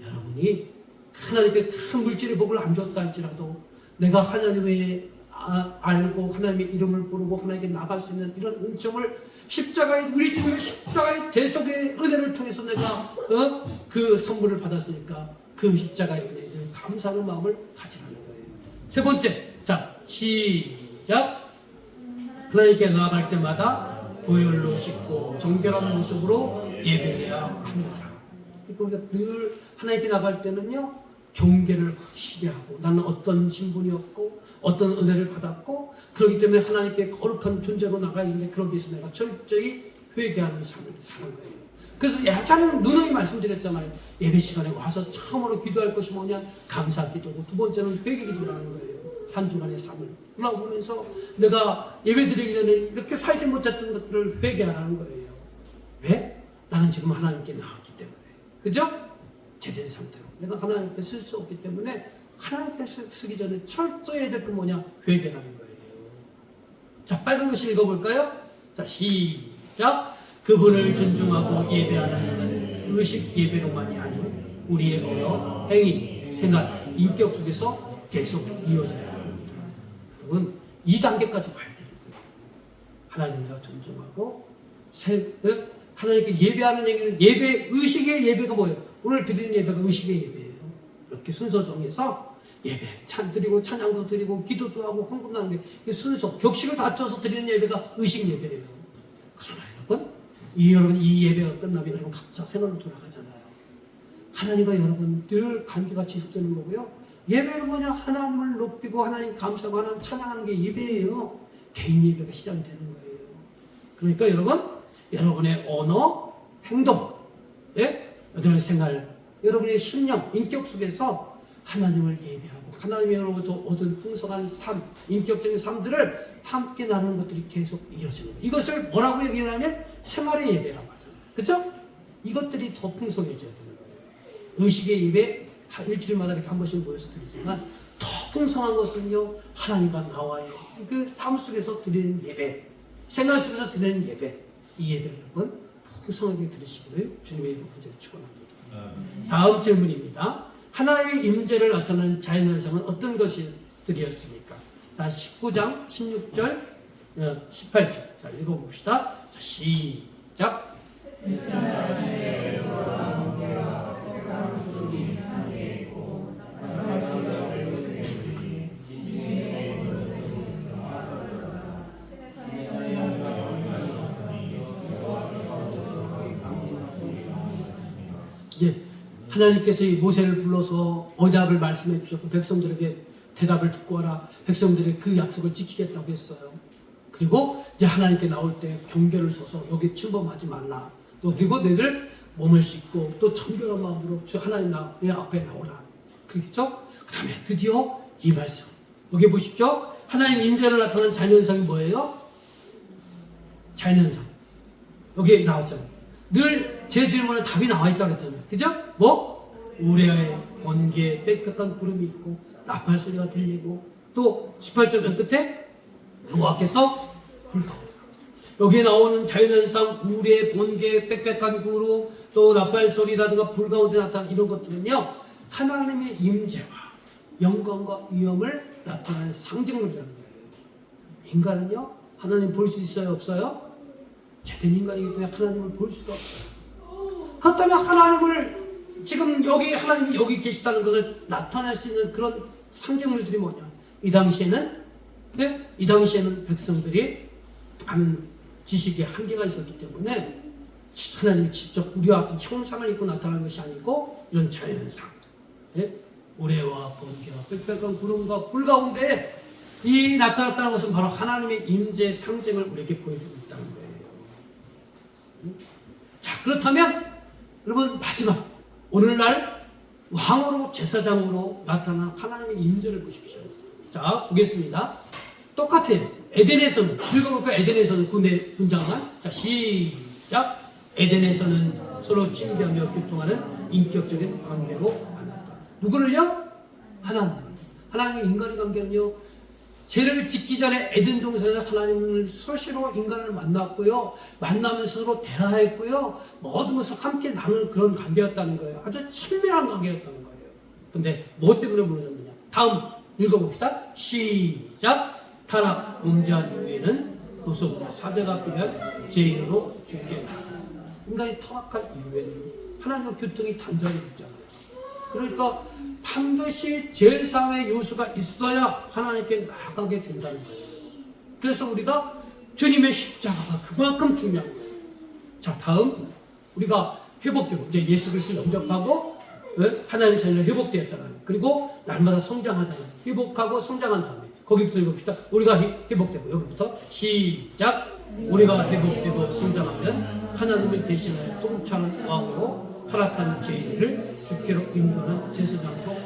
여러분이 하나님께 큰 물질의 복을 안 줬다 할지라도 내가 하나님의 알고 하나님의 이름을 부르고 하나님께 나갈 수 있는 이런 은총을 십자가의, 우리 주님의 십자가의 대속의 은혜를 통해서 내가 그 선물을 받았으니까 그 십자가의 은혜에 감사하는 마음을 가지라는 거예요. 세 번째, 자 시작. 하나님께 나아갈 때마다 보혈로 씻고 정결한 모습으로 예배해야 합니다. 그러니까 우리가 늘 하나님께 나갈 때는요, 경계를 확실히 하고, 나는 어떤 신분이었고 어떤 은혜를 받았고, 그렇기 때문에 하나님께 거룩한 존재로 나가야 되는데, 그러기 위해서 내가 철저히 회개하는 삶을 사는 거예요. 그래서 예전에 누누이 말씀드렸잖아요. 예배 시간에 와서 처음으로 기도할 것이 뭐냐? 감사 기도고, 두 번째는 회개 기도라는 거예요. 한 주간의 삶을 돌아보면서 내가 예배 드리기 전에 이렇게 살지 못했던 것들을 회개하라는 거예요. 왜? 나는 지금 하나님께 나왔기 때문에. 그죠? 제된 상태로 내가 하나님께 쓸 수 없기 때문에 하나님께 쓰기 전에 철저히 해야 될 게 뭐냐? 회개라는 거예요. 자, 빨간 글씨 읽어볼까요? 자, 시작. 그분을 존중하고 예배하는 일은 의식 예배로만이 아닌 우리의 언어, 행위, 생활, 인격 속에서 계속 이어져야 합니다. 여러분, 2단계까지 가야 되는 거예요. 하나님과 존중하고 하나님께 예배하는 얘기는 예배, 의식의 예배가 뭐예요? 오늘 드리는 예배가 의식의 예배예요. 이렇게 순서 정해서 예배, 드리고 찬양도 드리고 기도도 하고 헌금도 하는 게 순서, 격식을 갖춰서 드리는 예배가 의식 예배예요. 그러나 여러분, 이 예배가 끝나면 여러분 각자 생활로 돌아가잖아요. 하나님과 여러분 늘 관계가 지속되는 거고요. 예배는 뭐냐? 하나님을 높이고 하나님 감사하고 하나님 찬양하는 게 예배예요. 개인 예배가 시작이 되는 거예요. 그러니까 여러분의 언어, 행동, 여러분의 생활, 여러분의 신념, 인격 속에서 하나님을 예배하고 하나님으로부터 얻은 풍성한 삶, 인격적인 삶들을 함께 나누는 것들이 계속 이어지는 거예요. 이것을 뭐라고 얘기하냐면 생활의 예배라고 하잖아요. 그렇죠? 이것들이 더 풍성해져야 되는 거예요. 의식의 예배, 일주일마다 이렇게 한 번씩 모여서 드리지만 더 풍성한 것은요, 하나님과 나와의 그 삶 속에서 드리는 예배, 생활 속에서 드리는 예배, 이 예배를 여러분 풍성하게 드리시기를 주님의 이름으로 축원합니다. 다음 질문입니다. 하나님의 임재를 나타내는 자연현상은 어떤 것들이었습니까? 자, 19장 16절 18절 자, 읽어봅시다. 자, 시작. 예, 하나님께서 이 모세를 불러서 언약을 말씀해 주셨고 백성들에게 대답을 듣고 하라. 백성들이 그 약속을 지키겠다고 했어요. 그리고 이제 하나님께 나올 때 경계를 서서 여기 침범하지 말라. 또 그리고 너희들 몸을 씻고 또 정결한 마음으로 주 하나님 내 앞에 나오라. 그렇죠? 그 다음에 드디어 이 말씀 여기 보십시오. 하나님 임재를 나타내는 자연현상이 뭐예요? 자연현상 여기 나왔잖아요. 늘 제 질문에 답이 나와 있다고 했잖아요. 그죠? 뭐? 우레아의 번개에 빽빽한 구름이 있고 나팔 소리가 들리고 또 18절 맨 끝에 여호와께서 불 가운데 여기에 나오는 자연현상, 우레, 번개, 빽빽한 구름, 또 나팔 소리라든가 불 가운데 나타나는 이런 것들은요, 하나님의 임재와 영광과 위엄을 나타내는 상징물이라는 거예요. 인간은요, 하나님 볼 수 있어요, 없어요? 죄된 인간이기 때문에 하나님을 볼 수가 없어요. 그렇다면 하나님을 지금 여기 하나님이 여기 계시다는 것을 나타낼 수 있는 그런 상징물들이 뭐냐? 이 당시에는 백성들이 많은 지식의 한계가 있었기 때문에 하나님이 직접 우리와 같은 형상을 입고 나타나는 것이 아니고 이런 자연상, 우레와 번개와 빽빽한 구름과 불 가운데 이 나타났다는 것은 바로 하나님의 임재 상징을 우리에게 보여주고 있다는 거예요. 자, 그렇다면 여러분 마지막 오늘날 왕으로 제사장으로 나타난 하나님의 임재를 보십시오. 자, 보겠습니다. 똑같아요. 에덴에서는 읽어볼까? 에덴에서는 그 문장만. 자, 시작. 에덴에서는 서로 친교하며 교통하는 인격적인 관계로 만났다. 누구를요? 하나님의 인간의 관계는요, 죄를 짓기 전에 에덴 동산에서 하나님을 수시로 인간을 만났고요, 만나면서 서로 대화했고요, 모든 것을 함께 나누는 그런 관계였다는 거예요. 아주 친밀한 관계였다는 거예요. 근데 뭐 때문에 무너졌느냐? 다음 읽어봅시다. 시작. 타락 범죄한 이후에는 그로부터 사죄가 필요한 죄인으로 죽게 된다. 인간이 타락한 이후에는 하나님과 교통이 단절이 됐잖아요. 그러니까 반드시 제사의 요소가 있어야 하나님께 나아가게 된다는 거예요. 그래서 우리가 주님의 십자가가 그만큼 중요한 거예요. 자, 다음 우리가 회복되고 이제 예수 그리스도를 영접하고 하나님의 자녀로 회복되었잖아요. 그리고 날마다 성장하잖아요. 회복하고 성장한 다음에 거기부터 읽읍시다. 우리가 회복되고 여기부터 시작. 우리가 회복되고 성장하면 하나님을 대신하여 통치하는 왕으로 타락한 죄인을 주께로 인도하는 제사장으로.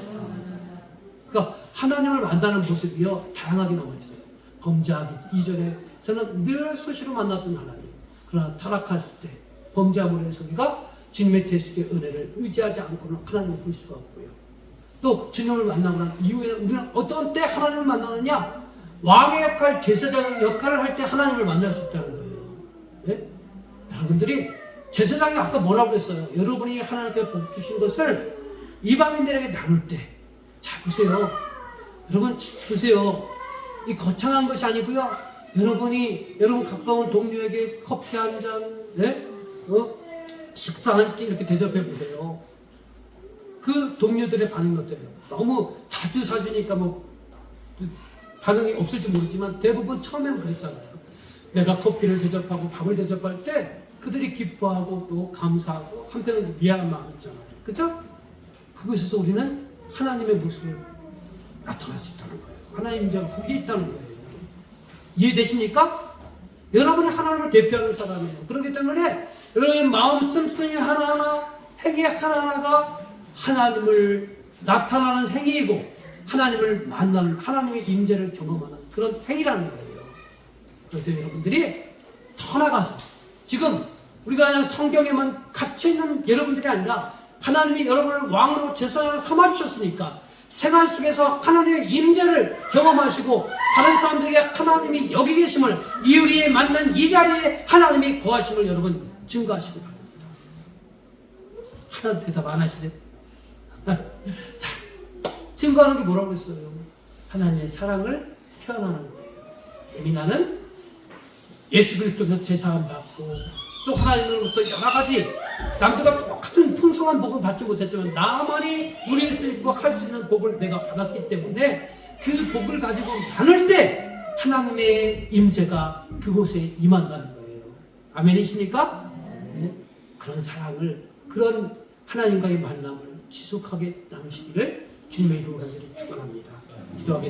그러니까 하나님을 만나는 모습이요 다양하게 나와 있어요. 범죄하기 이전에서는 늘 수시로 만났던 하나님. 그러나 타락했을 때 범죄함으로 해서 우리가 주님의 대속의 은혜를 의지하지 않고는 하나님을 볼 수가 없고요. 또 주님을 만나고 난 이후에 우리는 어떤 때 하나님을 만나느냐? 왕의 역할, 제사장 역할을 할 때 하나님을 만날 수 있다는 거예요. 네? 여러분들이 제사장이 아까 뭐라고 했어요? 여러분이 하나님께 복 주신 것을 이방인들에게 나눌 때, 자 보세요. 여러분 잘 보세요. 이 거창한 것이 아니고요. 여러분 가까운 동료에게 커피 한 잔, 식사 한 끼 이렇게 대접해 보세요. 그 동료들의 반응이 어때요? 너무 자주 사주니까 뭐 반응이 없을지 모르지만 대부분 처음엔 그랬잖아요. 내가 커피를 대접하고 밥을 대접할 때 그들이 기뻐하고 또 감사하고 한편으로 미안한 마음이 있잖아요. 그렇죠? 그곳에서 우리는 하나님의 모습을 나타날 수 있다는 거예요. 하나님의 임재가 거기 있다는 거예요. 이해되십니까? 여러분이 하나님을 대표하는 사람이에요. 그렇기 때문에 여러분의 마음 씀씀이 하나하나, 행위 하나하나가 하나님을 나타나는 행위이고 하나님을 만나는, 하나님의 임재를 경험하는 그런 행위라는 거예요. 그런데 여러분들이 더 나가서 지금 우리가 그냥 성경에만 갇혀있는 여러분들이 아니라 하나님이 여러분을 왕으로 제사장으로 삼아주셨으니까 생활 속에서 하나님의 임재를 경험하시고 다른 사람들에게 하나님이 여기 계심을, 이 우리의 만난 이 자리에 하나님이 거하심을 여러분 증거하시기 바랍니다. 하나도 대답 안 하시네. 자, 증거하는 게 뭐라고 했어요? 하나님의 사랑을 표현하는 거예요. 이미 나는 예수 그리스도께서 제사함 받고 또 하나님으로부터 여러 가지 남들과 똑같은 풍성한 복을 받지 못했지만 나만이 누릴 수 있고 할 수 있는 복을 내가 받았기 때문에 그 복을 가지고 나눌 때 하나님의 임재가 그곳에 임한다는 거예요. 아멘이십니까? 네? 그런 사랑을, 그런 하나님과의 만남을 지속하게 나누시기를 주님의 이름으로 간절히 축원합니다. 기도하겠습니다.